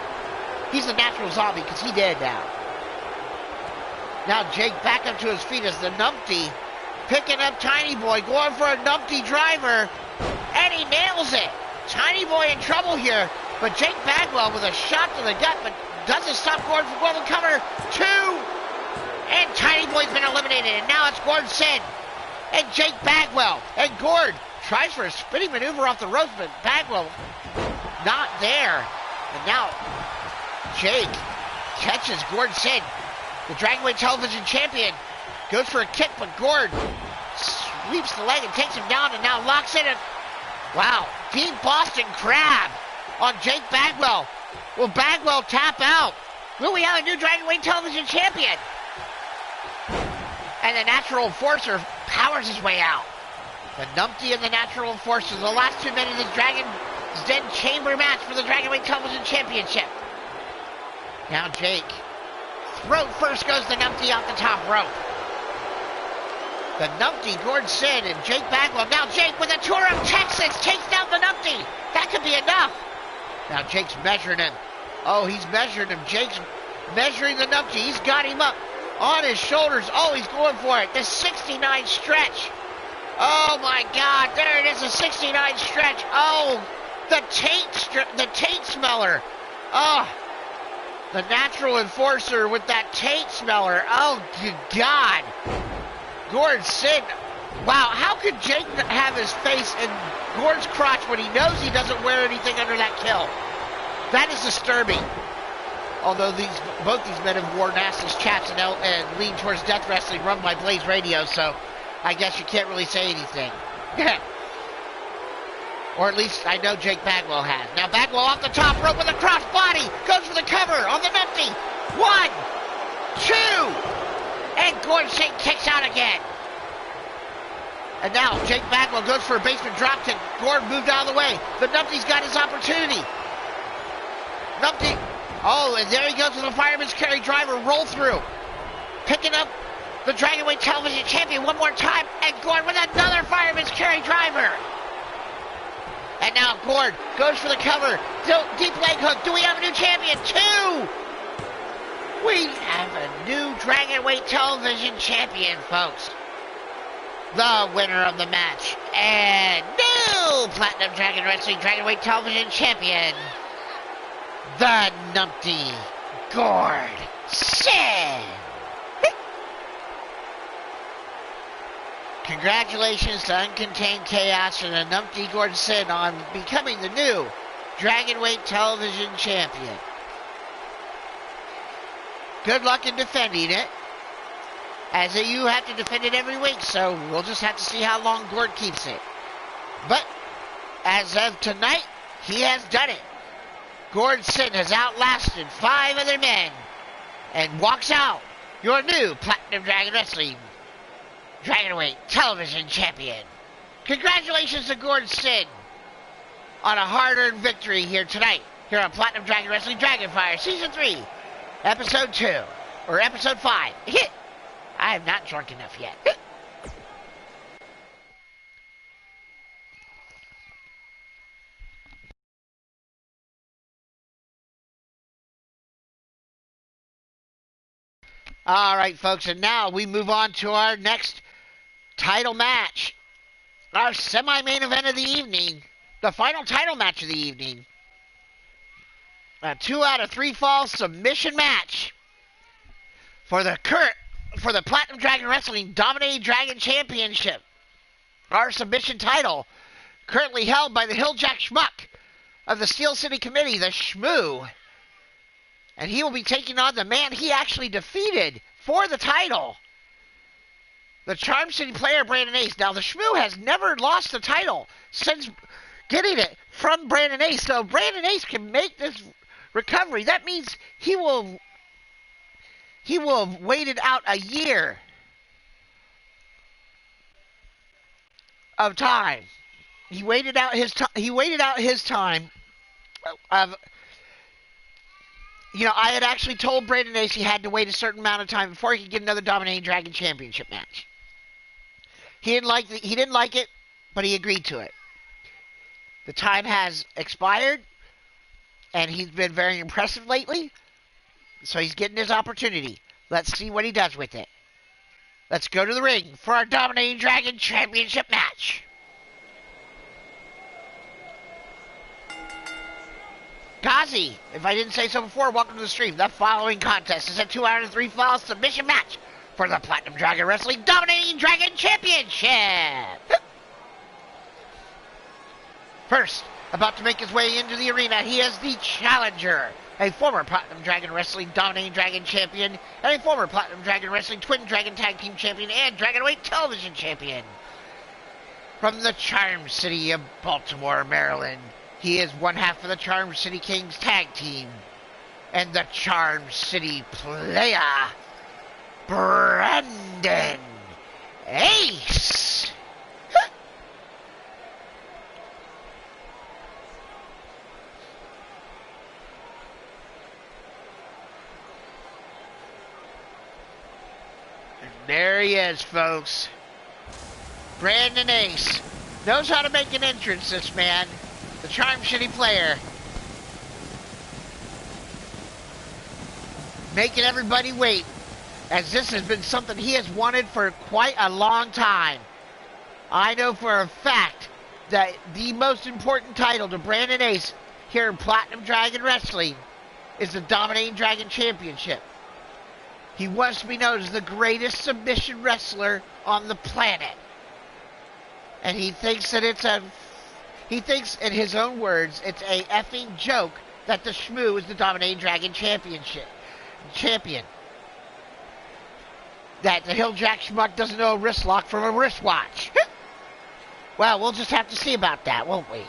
He's a natural zombie because he dead now. Now Jake back up to his feet as the Numpty picking up Tiny Boy, going for a Numpty driver, and he nails it. Tiny Boy in trouble here. But Jake Bagwell with a shot to the gut, but doesn't stop Gord from going to cover. 2, And Tiny Boy's been eliminated. And now it's Gord Sid and Jake Bagwell. And Gord tries for a spinning maneuver off the ropes, but Bagwell not there. And now Jake catches Gord Sid, the Dragonweight Television Champion. Goes for a kick, but Gord sweeps the leg and takes him down and now locks in. Wow, Deep Boston Crab on Jake Bagwell. Will Bagwell tap out? Will we have a new Dragonweight Television Champion? And the Natural Enforcer powers his way out. The Numpty and the Natural Enforcer, the last 2 minutes of this Dragon's Den Chamber match for the Dragonweight Television Championship. Now Jake. Throat first goes the Numpty off the top rope. The Numpty, Gord Sid, and Jake Bagwell. Now Jake with a tour of Texas takes down the Numpty. That could be enough. Now Jake's measuring him. Oh, he's measuring him. Jake's measuring the Numpty. He's got him up on his shoulders. Oh, he's going for it. The 69 stretch. Oh my God, there it is, a 69 stretch. Oh, the taint smeller. Oh, the Natural Enforcer with that taint smeller. Oh, good God. Gord Sid. Wow, how could Jake have his face in Gord's crotch when he knows he doesn't wear anything under that kill? That is disturbing. Although both these men have worn assless chaps and lean towards death wrestling run by Blaze Radio, so I guess you can't really say anything. Or at least I know Jake Bagwell has. Now Bagwell off the top rope with a cross body. Goes for the cover on the Numpty. 1, 2. And Gord Sid kicks out again. And now Jake Bagwell goes for a basement dropkick. Gord moved out of the way. The Numpty's got his opportunity. Numpty. Oh, and there he goes with a fireman's carry driver roll through. Picking up the Dragonweight Television Champion one more time. And Gord with another fireman's carry driver. And now Gord goes for the cover. Deep leg hook. Do we have a new champion? 2. We have a new Dragonweight Television Champion, folks. The winner of the match and new Platinum Dragon Wrestling Dragonweight Television Champion, the Numpty Gord Sid. Congratulations to Uncontained Chaos and the Numpty Gord Sid on becoming the new Dragonweight Television Champion. Good luck in defending it. As you have to defend it every week, so we'll just have to see how long Gord keeps it. But as of tonight, he has done it. Gord Sid has outlasted 5 other men and walks out your new Platinum Dragon Wrestling Dragonweight Television Champion. Congratulations to Gord Sid on a hard-earned victory here tonight, here on Platinum Dragon Wrestling Dragonfire Season 3, Episode 2, or Episode 5. I am not drunk enough yet. All right, folks, and now we move on to our next title match. Our semi-main event of the evening. The final title match of the evening. A 2 out of 3 fall submission match for the Platinum Dragon Wrestling Dominating Dragon Championship. Our submission title, currently held by the Hilljack Schmuck of the Steel City Committee, the Shmoo. And he will be taking on the man he actually defeated for the title, the Charm City player, Brandon Ace. Now, the Shmoo has never lost the title since getting it from Brandon Ace. So, Brandon Ace can make this recovery. That means he will have waited out a year of time. He waited out his time of, I had actually told Brandon Ace he had to wait a certain amount of time before he could get another Dominating Dragon Championship match. He didn't like it, but he agreed to it. The time has expired, and he's been very impressive lately. So he's getting his opportunity. Let's see what he does with it. Let's go to the ring for our Dominating Dragon Championship match. Ghazi, if I didn't say so before, welcome to the stream. The following contest is a 2 out of 3 fall submission match for the Platinum Dragon Wrestling Dominating Dragon Championship. First, about to make his way into the arena, he is the challenger, a former Platinum Dragon Wrestling Dominating Dragon Champion, and a former Platinum Dragon Wrestling Twin Dragon Tag Team Champion and Dragonweight Television Champion. From the Charm City of Baltimore, Maryland, he is one half of the Charm City Kings Tag Team, and the Charm City Player, Brandon Ace. And there he is, folks. Brandon Ace knows how to make an entrance, this man. The Charm City Player. Making everybody wait, as this has been something he has wanted for quite a long time. I know for a fact that the most important title to Brandon Ace here in Platinum Dragon Wrestling is the Dominating Dragon Championship. He wants to be known as the greatest submission wrestler on the planet. And he thinks that he thinks in his own words, it's a effing joke that the Shmoo is the Dominating Dragon champion. That the Hilljack Schmuck doesn't know a wrist lock from a wristwatch. Well, we'll just have to see about that, won't we?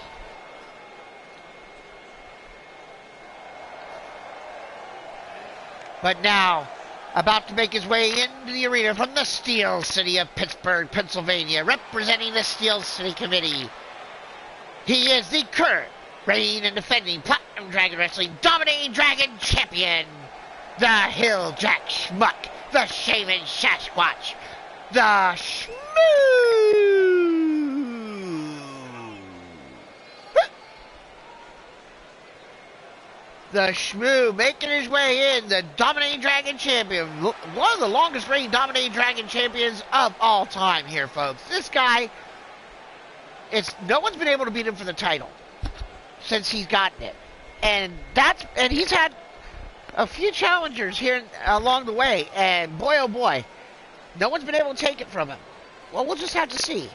But now, about to make his way into the arena from the Steel City of Pittsburgh, Pennsylvania, representing the Steel City Committee. He is the current reigning and defending Platinum Dragon Wrestling Dominating Dragon Champion, the Hilljack Schmuck, the Shaman Sasquatch, the Shmoo. The Shmoo making his way in, the Dominating Dragon Champion. One of the longest reigning Dominating Dragon Champions of all time here, folks. This guy, no one's been able to beat him for the title since he's gotten it. And he's had a few challengers here along the way, and boy oh boy, no one's been able to take it from him. Well, we'll just have to see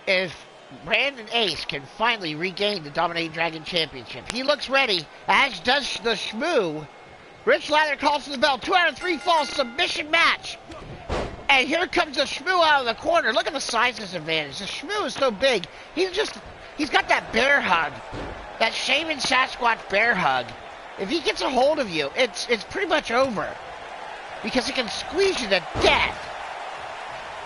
if Brandon Ace can finally regain the Dominating Dragon Championship. He looks ready, as does the Shmoo. Rich Lather calls for the bell. 2 out of 3 falls submission match. And here comes the Shmoo out of the corner. Look at the size disadvantage. The Shmoo is so big. He's got that bear hug. That Shaman Sasquatch bear hug. If he gets a hold of you, it's pretty much over. Because he can squeeze you to death.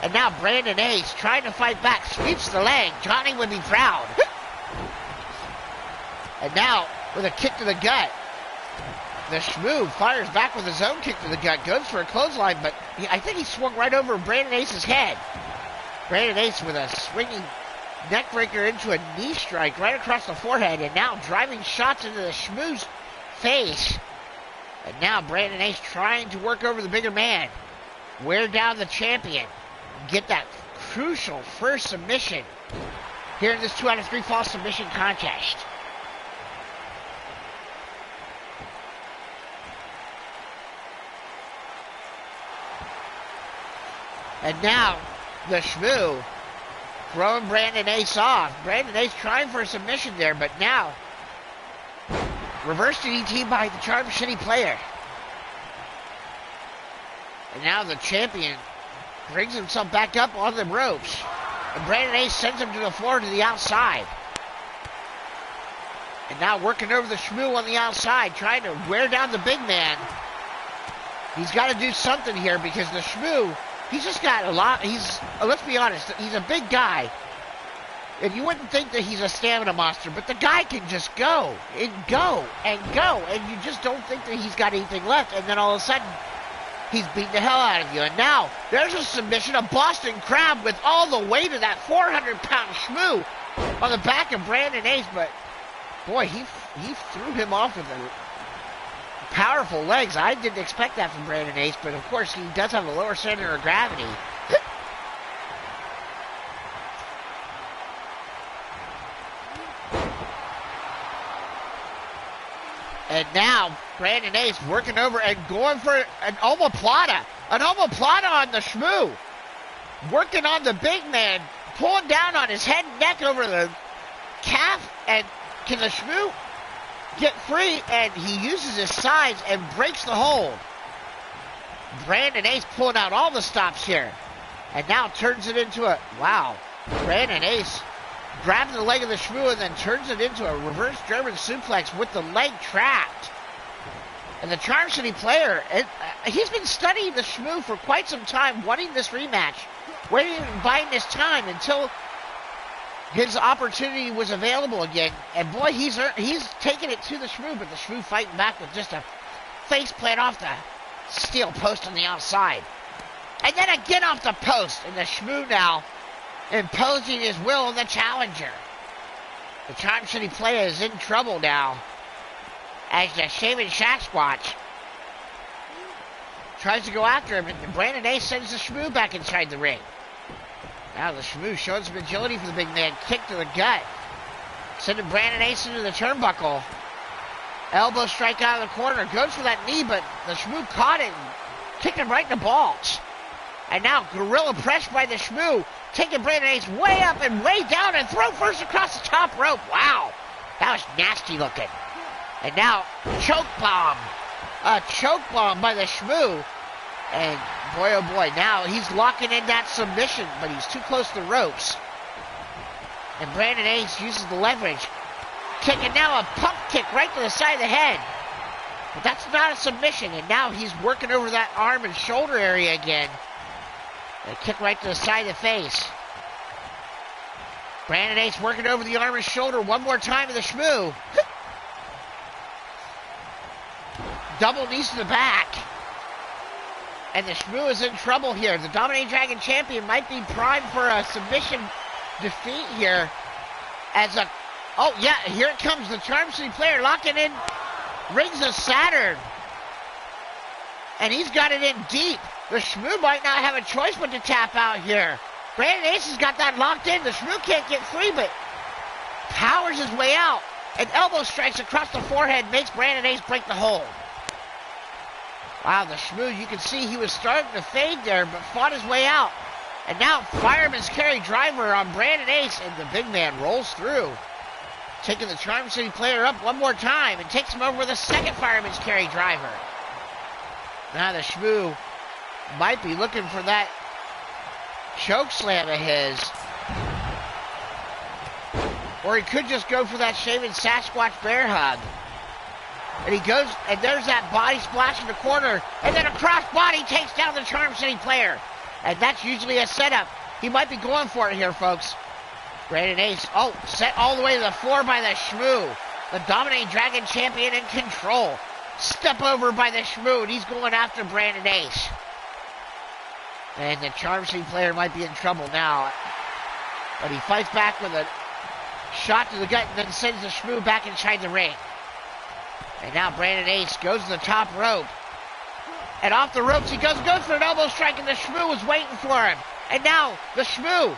And now Brandon Ace trying to fight back. Sweeps the leg. Johnny would be proud. And now, with a kick to the gut, the Shmoo fires back with his own kick to the gut. Goes for a clothesline, but I think he swung right over Brandon Ace's head. Brandon Ace with a swinging neckbreaker into a knee strike right across the forehead. And now driving shots into the Shmoo's face. And now Brandon Ace trying to work over the bigger man. Wear down the champion. Get that crucial first submission here in this 2 out of 3 fall submission contest. And now the Shmoo throwing Brandon Ace off. Brandon Ace trying for a submission there, but now reverse DDT by the Charm City Player. And now the champion brings himself back up on the ropes. And Brandon Ace sends him to the floor to the outside. And now working over the Shmoo on the outside, trying to wear down the big man. He's got to do something here because the Shmoo, he's just got a lot. Let's be honest, he's a big guy. And you wouldn't think that he's a stamina monster, but the guy can just go and go and go. And you just don't think that he's got anything left. And then all of a sudden, he's beating the hell out of you. And now, there's a submission, a Boston Crab with all the weight of that 400-pound Shmoo on the back of Brandon Ace. But, boy, he threw him off with powerful legs. I didn't expect that from Brandon Ace, but, of course, he does have a lower center of gravity. And now, Brandon Ace working over and going for an omoplata. An omoplata on the Shmoo. Working on the big man. Pulling down on his head and neck over the calf. And can the Shmoo get free? And he uses his size and breaks the hold. Brandon Ace pulling out all the stops here. And now turns it into a... Wow. Brandon Ace grabs the leg of the Shmoo and then turns it into a reverse German suplex with the leg trapped. And the Charm City player, he's been studying the Shmoo for quite some time, wanting this rematch, waiting and biding his time until his opportunity was available again. And boy, he's taking it to the Shmoo, but the Shmoo fighting back with just a face plant off the steel post on the outside. And then again off the post, and the Shmoo now imposing his will on the challenger. The Charm City player is in trouble now as the Shaman Sasquatch tries to go after him, and Brandon Ace sends the Shmoo back inside the ring. Now the Shmoo showing some agility for the big man. Kick to the gut. Sending Brandon Ace into the turnbuckle. Elbow strike out of the corner. Goes for that knee, but the Shmoo caught it and kicked him right in the balls. And now gorilla press by the Shmoo, taking Brandon Ace way up and way down and throw first across the top rope. Wow, that was nasty looking. And now choke bomb. A choke bomb by the Shmoo. And boy, oh boy, now he's locking in that submission, but he's too close to the ropes. And Brandon Ace uses the leverage. Kick, and now a pump kick right to the side of the head. But that's not a submission, and now he's working over that arm and shoulder area again. A kick right to the side of the face. Brandon Ace working over the arm and shoulder one more time to the Shmoo. Double knees to the back. And the Shmoo is in trouble here. The Dominating Dragon champion might be primed for a submission defeat here. As a... Oh, yeah, here it comes. The Charm City player locking in Rings of Saturn. And he's got it in deep. The Shmoo might not have a choice but to tap out here. Brandon Ace has got that locked in. The Shmoo can't get free, but powers his way out. An elbow strikes across the forehead, makes Brandon Ace break the hold. Wow, the Shmoo, you can see he was starting to fade there, but fought his way out. And now fireman's carry driver on Brandon Ace, and the big man rolls through. Taking the Charm City player up one more time and takes him over with a second fireman's carry driver. Now the Shmoo might be looking for that choke slam of his. Or he could just go for that Shaman Sasquatch bear hug. And he goes, and there's that body splash in the corner. And then a cross body takes down the Charm City player. And that's usually a setup. He might be going for it here, folks. Brandon Ace, set all the way to the floor by the Shmoo. The Dominating Dragon champion in control. Step over by the Shmoo, and he's going after Brandon Ace. And the Charm City player might be in trouble now. But he fights back with a shot to the gut and then sends the Shmoo back inside the ring. And now Brandon Ace goes to the top rope. And off the ropes he goes for an elbow strike, and the Shmoo was waiting for him. And now the Shmoo.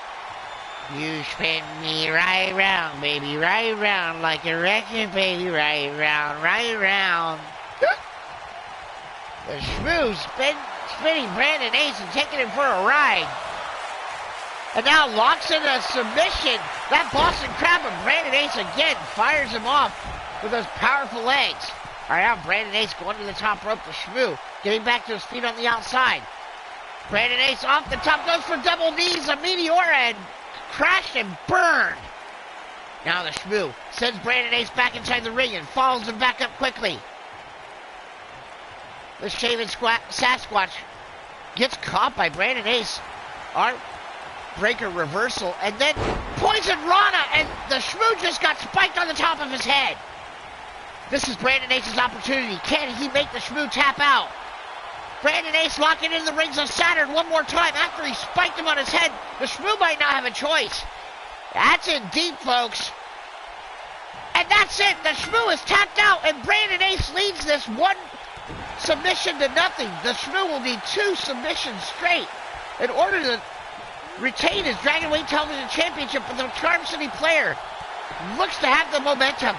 You spin me right round, baby, right round, like a record, baby, right round. The Shmoo spinning Brandon Ace and taking him for a ride. And now locks in a submission. That Boston Crab, and Brandon Ace again fires him off with those powerful legs. All right, now Brandon Ace going to the top rope. The Shmoo getting back to his feet on the outside. Brandon Ace off the top, goes for double knees, a Meteora, and crashed and burned. Now the Shmoo sends Brandon Ace back inside the ring and follows him back up quickly. The Shaman Sasquatch gets caught by Brandon Ace. Arm breaker reversal, and then Poison Rana, and the Shmoo just got spiked on the top of his head. This is Brandon Ace's opportunity. Can he make the Shmoo tap out? Brandon Ace locking in the Rings of Saturn one more time after he spiked him on his head. The Shmoo might not have a choice. That's in deep, folks. And that's it. The Shmoo is tapped out, and Brandon Ace leads this one submission to nothing. The Shmoo will need 2 submissions straight in order to retain his Dragonweight Television Championship, but the Charm City player looks to have the momentum.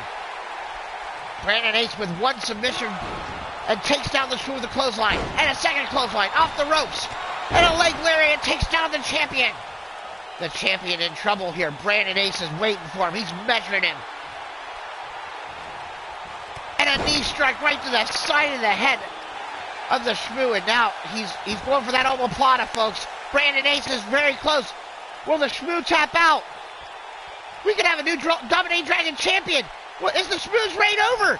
Brandon Ace with one submission and takes down the Shrew with a clothesline. And a second clothesline off the ropes. And a leg lariat takes down the champion. The champion in trouble here. Brandon Ace is waiting for him. He's measuring him. And a knee strike right to the side of the head of the Shrew. And now he's going for that omoplata, folks. Brandon Ace is very close. Will the Shrew tap out? We could have a new Dominating Dragon champion. Well, is the Shrew's reign over?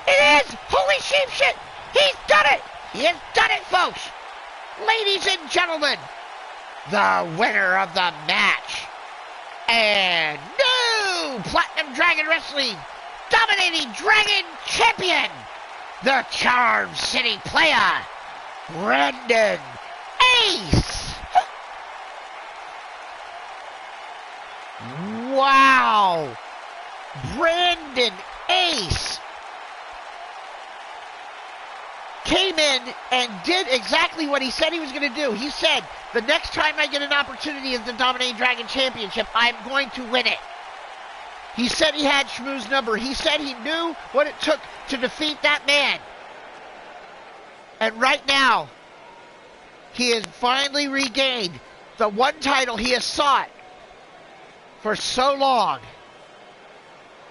It is! Holy sheep shit! He's done it! He has done it, folks! Ladies and gentlemen, the winner of the match and new Platinum Dragon Wrestling Dominating Dragon Champion, the Charm City player, Brandon Ace! Wow! Brandon Ace came in and did exactly what he said he was going to do. He said, the next time I get an opportunity as the Dominating Dragon Championship, I'm going to win it. He said he had Shmoo's number. He said he knew what it took to defeat that man. And right now, he has finally regained the one title he has sought for so long.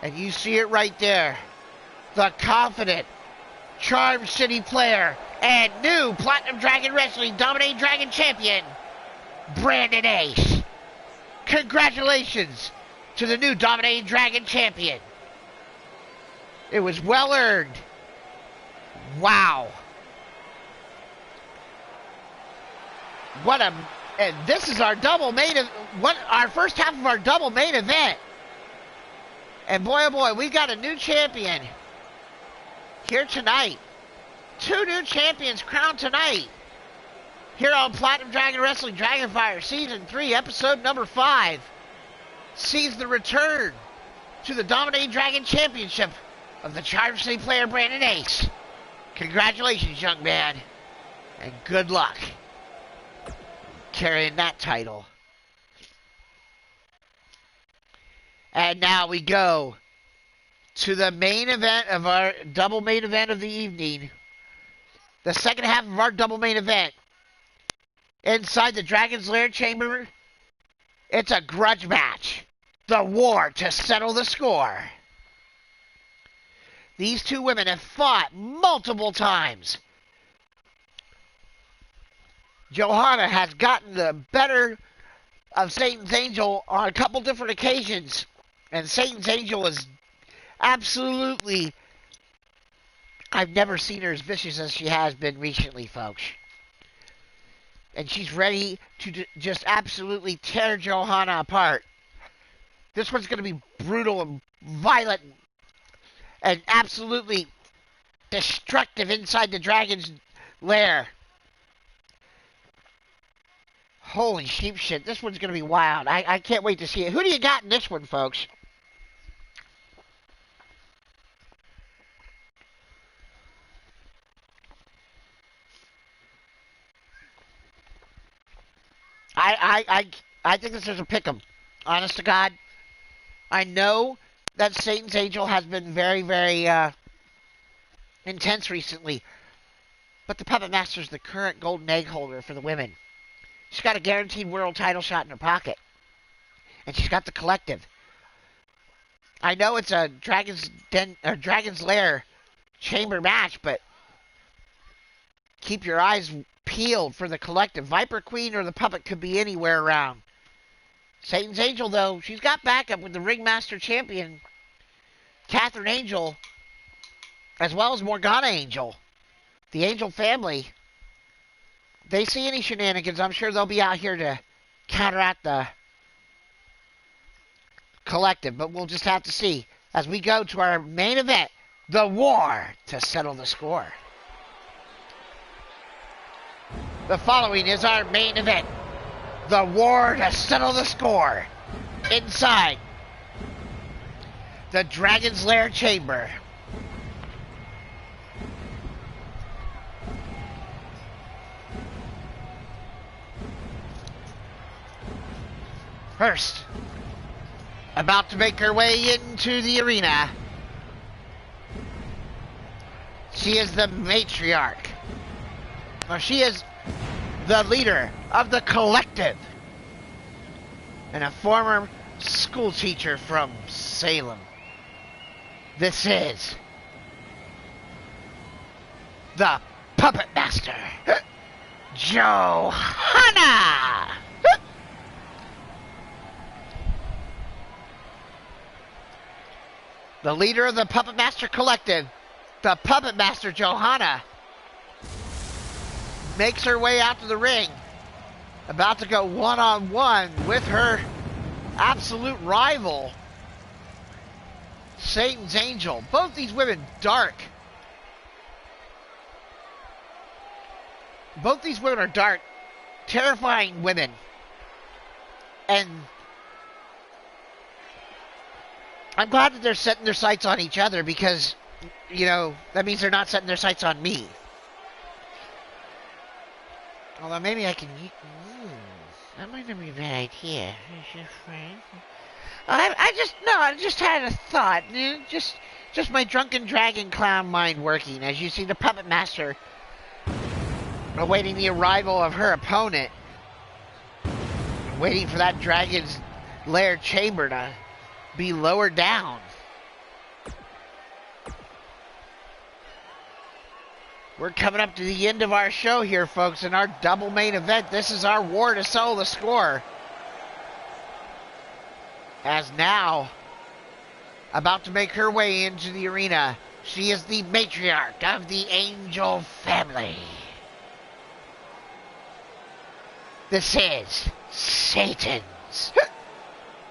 And you see it right there. The confident Charm City player and new Platinum Dragon Wrestling Dominating Dragon Champion, Brandon Ace. Congratulations to the new Dominating Dragon Champion. It was well earned. Wow. And this is our double main our first half of our double main event. And boy, oh boy, we got a new champion here tonight. Two new champions crowned tonight. Here on Platinum Dragon Wrestling Dragonfire Season 3, Episode number 5. Sees the return to the Dominating Dragon Championship of the Charm City player Brandon Ace. Congratulations, young man. And good luck carrying that title. And now we go to the main event of our double main event of the evening. The second half of our double main event. Inside the Dragon's Lair chamber, it's a grudge match. The war to settle the score. These two women have fought multiple times. Johanna has gotten the better of Satan's Angel on a couple different occasions. And Satan's Angel is absolutely... I've never seen her as vicious as she has been recently, folks. And she's ready to just absolutely tear Johanna apart. This one's going to be brutal and violent and absolutely destructive inside the Dragon's Lair. Holy sheep shit, this one's going to be wild. I can't wait to see it. Who do you got in this one, folks? I think this is a pick'em. Honest to God. I know that Satan's Angel has been very, very intense recently. But the Puppet Master's the current golden egg holder for the women. She's got a guaranteed world title shot in her pocket. And she's got the collective. I know it's a Dragon's Lair chamber match, but keep your eyes peeled for the collective. Viper Queen or the Puppet could be anywhere around. Satan's Angel, though, she's got backup with the Ringmaster Champion, Catherine Angel, as well as Morgana Angel. The Angel family. They see any shenanigans, I'm sure they'll be out here to counteract the collective. But we'll just have to see as we go to our main event, the war to settle the score. The following is our main event, the war to settle the score, inside the Dragon's Lair chamber. First, about to make her way into the arena, She is the matriarch. Or she is the leader of the collective. And a former school teacher from Salem. This is the Puppet Master, Johanna! The leader of the Puppet Master Collective, the Puppet Master Johanna, makes her way out to the ring, about to go one-on-one with her absolute rival, Satan's Angel. Both these women dark. Both these women are dark, terrifying women. And I'm glad that they're setting their sights on each other because, you know, that means they're not setting their sights on me. Although maybe I can... that might not be a bad idea. I just had a thought. Just my drunken dragon clown mind working. As you see the Puppet Master awaiting the arrival of her opponent. Waiting for that dragon's lair chamber to be lowered down. We're coming up to the end of our show here, folks, in our double main event. This is our war to settle the score. As now, about to make her way into the arena, she is the matriarch of the Angel family. This is Satan's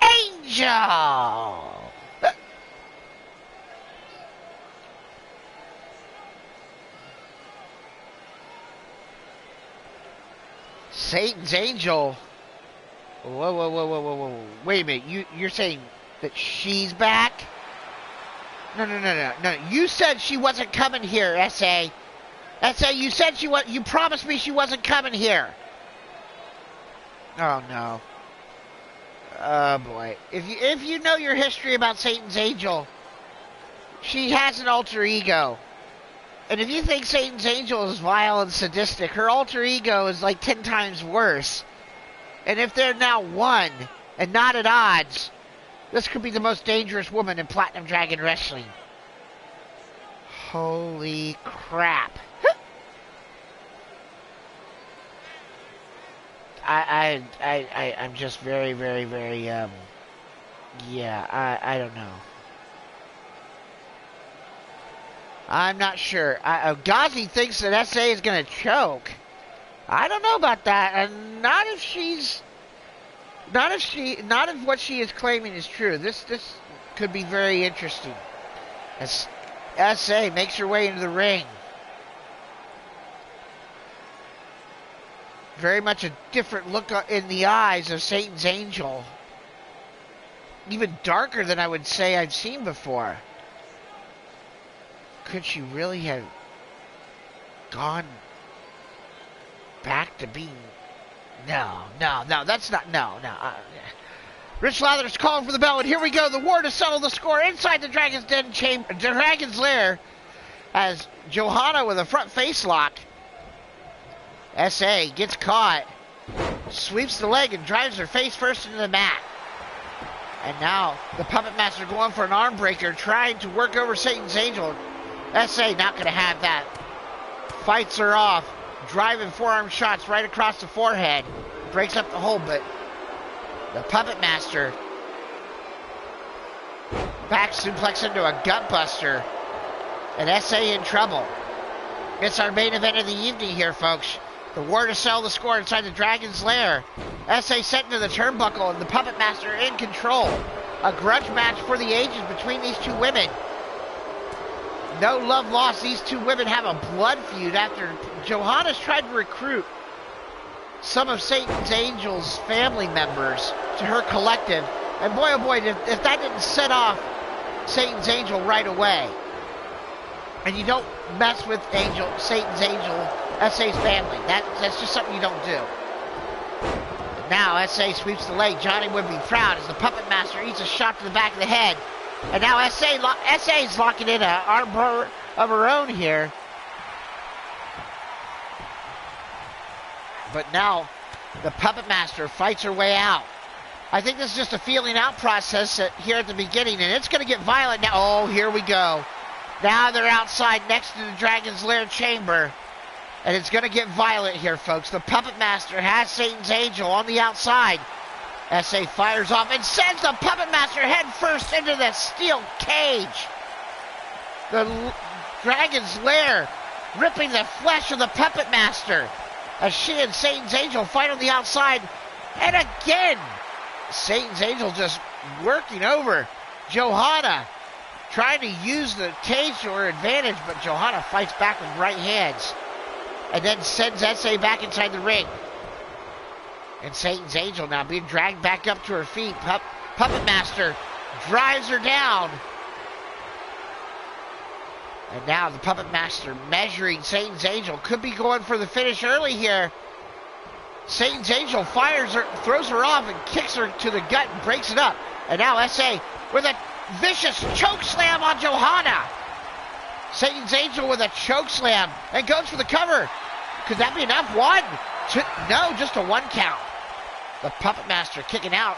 Angel! Satan's Angel? Whoa. Wait a minute, you're saying that she's back? No. You said she wasn't coming here, S.A. S.A., you said you promised me she wasn't coming here. Oh, no. Oh, boy. If you know your history about Satan's Angel, she has an alter ego. And if you think Satan's Angel is vile and sadistic, her alter ego is like 10 times worse. And if they're now one and not at odds, this could be the most dangerous woman in Platinum Dragon Wrestling. Holy crap. I'm just very, yeah, I don't know. I'm not sure. Ghazi thinks that S.A. is going to choke. I don't know about that. Not if what she is claiming is true. This could be very interesting. As S.A. makes her way into the ring. Very much a different look in the eyes of Satan's Angel. Even darker than I would say I've seen before. Could she really have gone back to being... No, that's not... No. Rich Lather's calling for the bell, and here we go. The war to settle the score inside the Dragon's Den chamber, Dragon's Lair, as Johanna with a front face lock. S.A. gets caught, sweeps the leg, and drives her face first into the mat. And now the Puppet Master going for an arm breaker, trying to work over Satan's Angel. S.A. not going to have that. Fights her off, driving forearm shots right across the forehead. Breaks up the hold, but the Puppet Master back suplex into a gut buster. And S.A. in trouble. It's our main event of the evening here, folks. The war to settle the score inside the Dragon's Lair. S.A. sent into the turnbuckle and the Puppet Master in control. A grudge match for the ages between these two women. No love lost. These two women have a blood feud after Johanna's tried to recruit some of Satan's Angel's family members to her collective. And boy, oh boy, if that didn't set off Satan's Angel right away. And you don't mess with Satan's Angel, S.A.'s family. That's just something you don't do. And now S.A. sweeps the leg. Johnny would be proud as the Puppet Master eats a shot to the back of the head. And now S.A.'s locking in an arm of her own here. But now the Puppet Master fights her way out. I think this is just a feeling out process here at the beginning, and it's going to get violent now. Oh, here we go. Now they're outside next to the Dragon's Lair chamber, and it's going to get violent here, folks. The Puppet Master has Satan's Angel on the outside. SA fires off and sends the Puppet Master head first into the steel cage. The Dragon's Lair ripping the flesh of the Puppet Master as she and Satan's Angel fight on the outside. And again, Satan's Angel just working over Johanna, trying to use the cage to her advantage, but Johanna fights back with right hands and then sends SA back inside the ring. And Satan's Angel now being dragged back up to her feet. Puppet Master drives her down. And now the Puppet Master measuring Satan's Angel. Could be going for the finish early here. Satan's Angel fires her, throws her off and kicks her to the gut and breaks it up. And now SA with a vicious choke slam on Johanna. Satan's Angel with a choke slam and goes for the cover. Could that be enough? One, two, no, just a one count. The Puppet Master kicking out.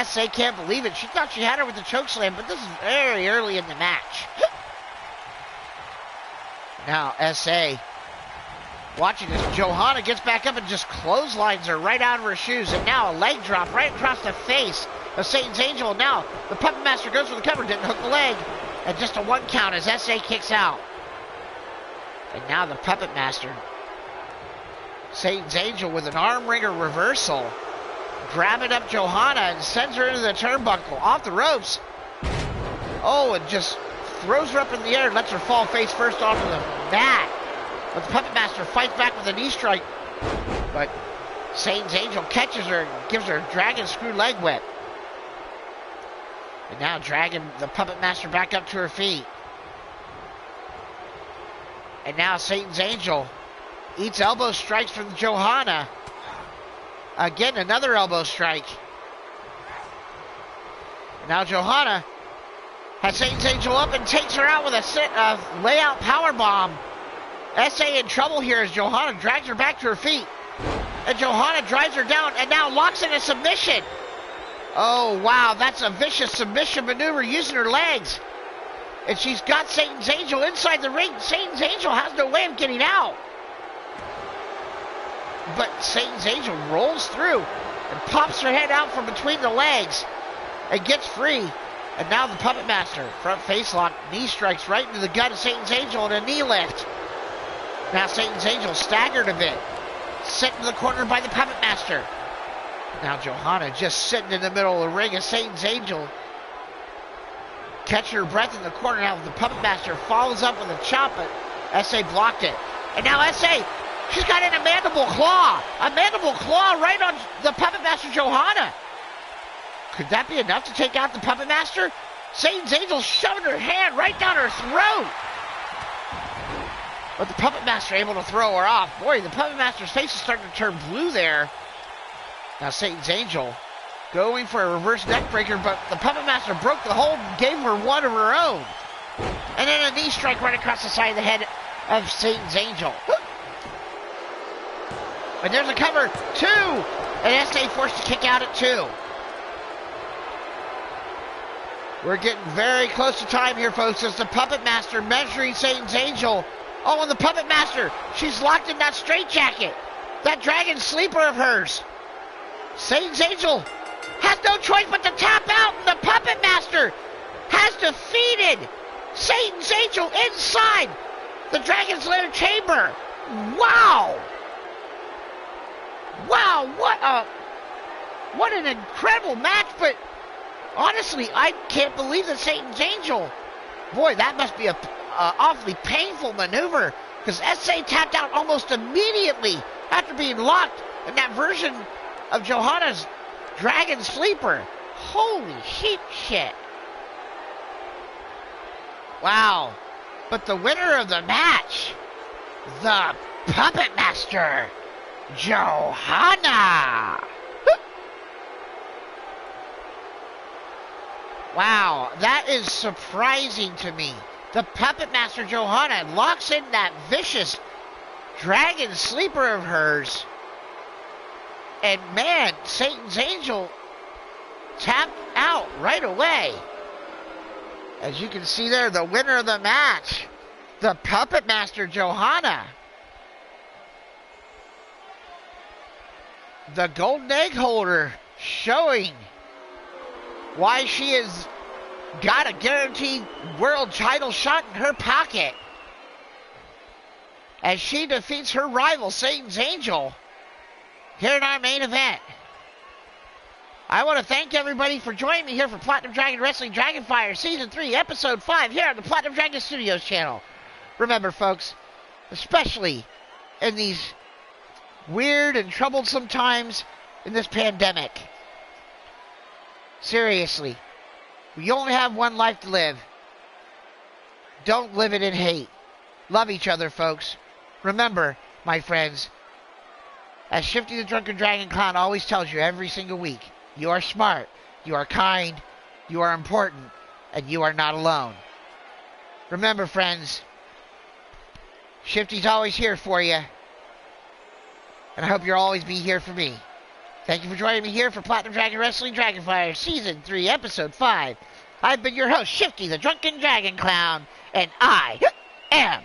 SA can't believe it. She thought she had her with the choke slam, but this is very early in the match. Now SA watching as Johanna gets back up and just clotheslines her right out of her shoes. And now a leg drop right across the face of Satan's Angel. Now the Puppet Master goes for the cover, didn't hook the leg. And just a one count as SA kicks out. And now the Puppet Master, Satan's Angel with an arm wringer reversal, grabbing up Johanna and sends her into the turnbuckle, off the ropes. Oh, and just throws her up in the air and lets her fall face first onto the mat. But the Puppet Master fights back with a knee strike. But Satan's Angel catches her and gives her a dragon screw leg whip. And now dragging the Puppet Master back up to her feet. And now Satan's Angel eats elbow strikes from Johanna. Again, another elbow strike. And now Johanna has Satan's Angel up and takes her out with a layout powerbomb. SA in trouble here as Johanna drags her back to her feet. And Johanna drives her down and now locks in a submission. Oh, wow, that's a vicious submission maneuver using her legs. And she's got Satan's Angel inside the ring. Satan's Angel has no way of getting out. But Satan's Angel rolls through and pops her head out from between the legs and gets free. And now the Puppet Master, front face lock, knee strikes right into the gut of Satan's Angel and a knee lift. Now Satan's Angel staggered a bit, sent in the corner by the Puppet Master. Now Johanna just sitting in the middle of the ring as Satan's Angel catching her breath in the corner. Now the Puppet Master follows up with a chop, but SA blocked it. And now SA, she's got in a mandible claw right on the Puppet Master Johanna. Could that be enough to take out the Puppet Master? Satan's Angel shoving her hand right down her throat. But the Puppet Master able to throw her off. Boy, the Puppet Master's face is starting to turn blue there. Now Satan's Angel going for a reverse neck breaker, but the Puppet Master broke the hold and gave her one of her own. And then a knee strike right across the side of the head of Satan's Angel. And there's a cover, 2! And SA forced to kick out at 2. We're getting very close to time here, folks, as the Puppet Master measuring Satan's Angel. Oh, and the Puppet Master, she's locked in that straitjacket, that dragon sleeper of hers. Satan's Angel has no choice but to tap out, and the Puppet Master has defeated Satan's Angel inside the Dragon's Lair chamber. Wow! Wow, what an incredible match, but honestly, I can't believe that Satan's Angel, boy, that must be a awfully painful maneuver, because SA tapped out almost immediately after being locked in that version of Johanna's Dragon Sleeper. Holy shit. Wow. But the winner of the match, the Puppet Master, Johanna. Wow, that is surprising to me. The Puppet Master Johanna locks in that vicious dragon sleeper of hers And man, Satan's Angel tapped out right away. As you can see there, the winner of the match, the Puppet Master Johanna. The golden egg holder showing why she has got a guaranteed world title shot in her pocket. As she defeats her rival, Satan's Angel, here in our main event. I want to thank everybody for joining me here for Platinum Dragon Wrestling Dragonfire Season 3, Episode 5, here on the Platinum Dragon Studios channel. Remember, folks, especially in these weird and troublesome times in this pandemic, seriously, we only have one life to live. Don't live it in hate. Love each other, folks. Remember, my friends, as Shifty the Drunken DragonClown always tells you every single week, you are smart, you are kind, you are important, and you are not alone. Remember, friends, Shifty's always here for you, and I hope you'll always be here for me. Thank you for joining me here for Platinum Dragon Wrestling Dragonfire Season 3, Episode 5. I've been your host, Shifty the Drunken DragonClown, and I am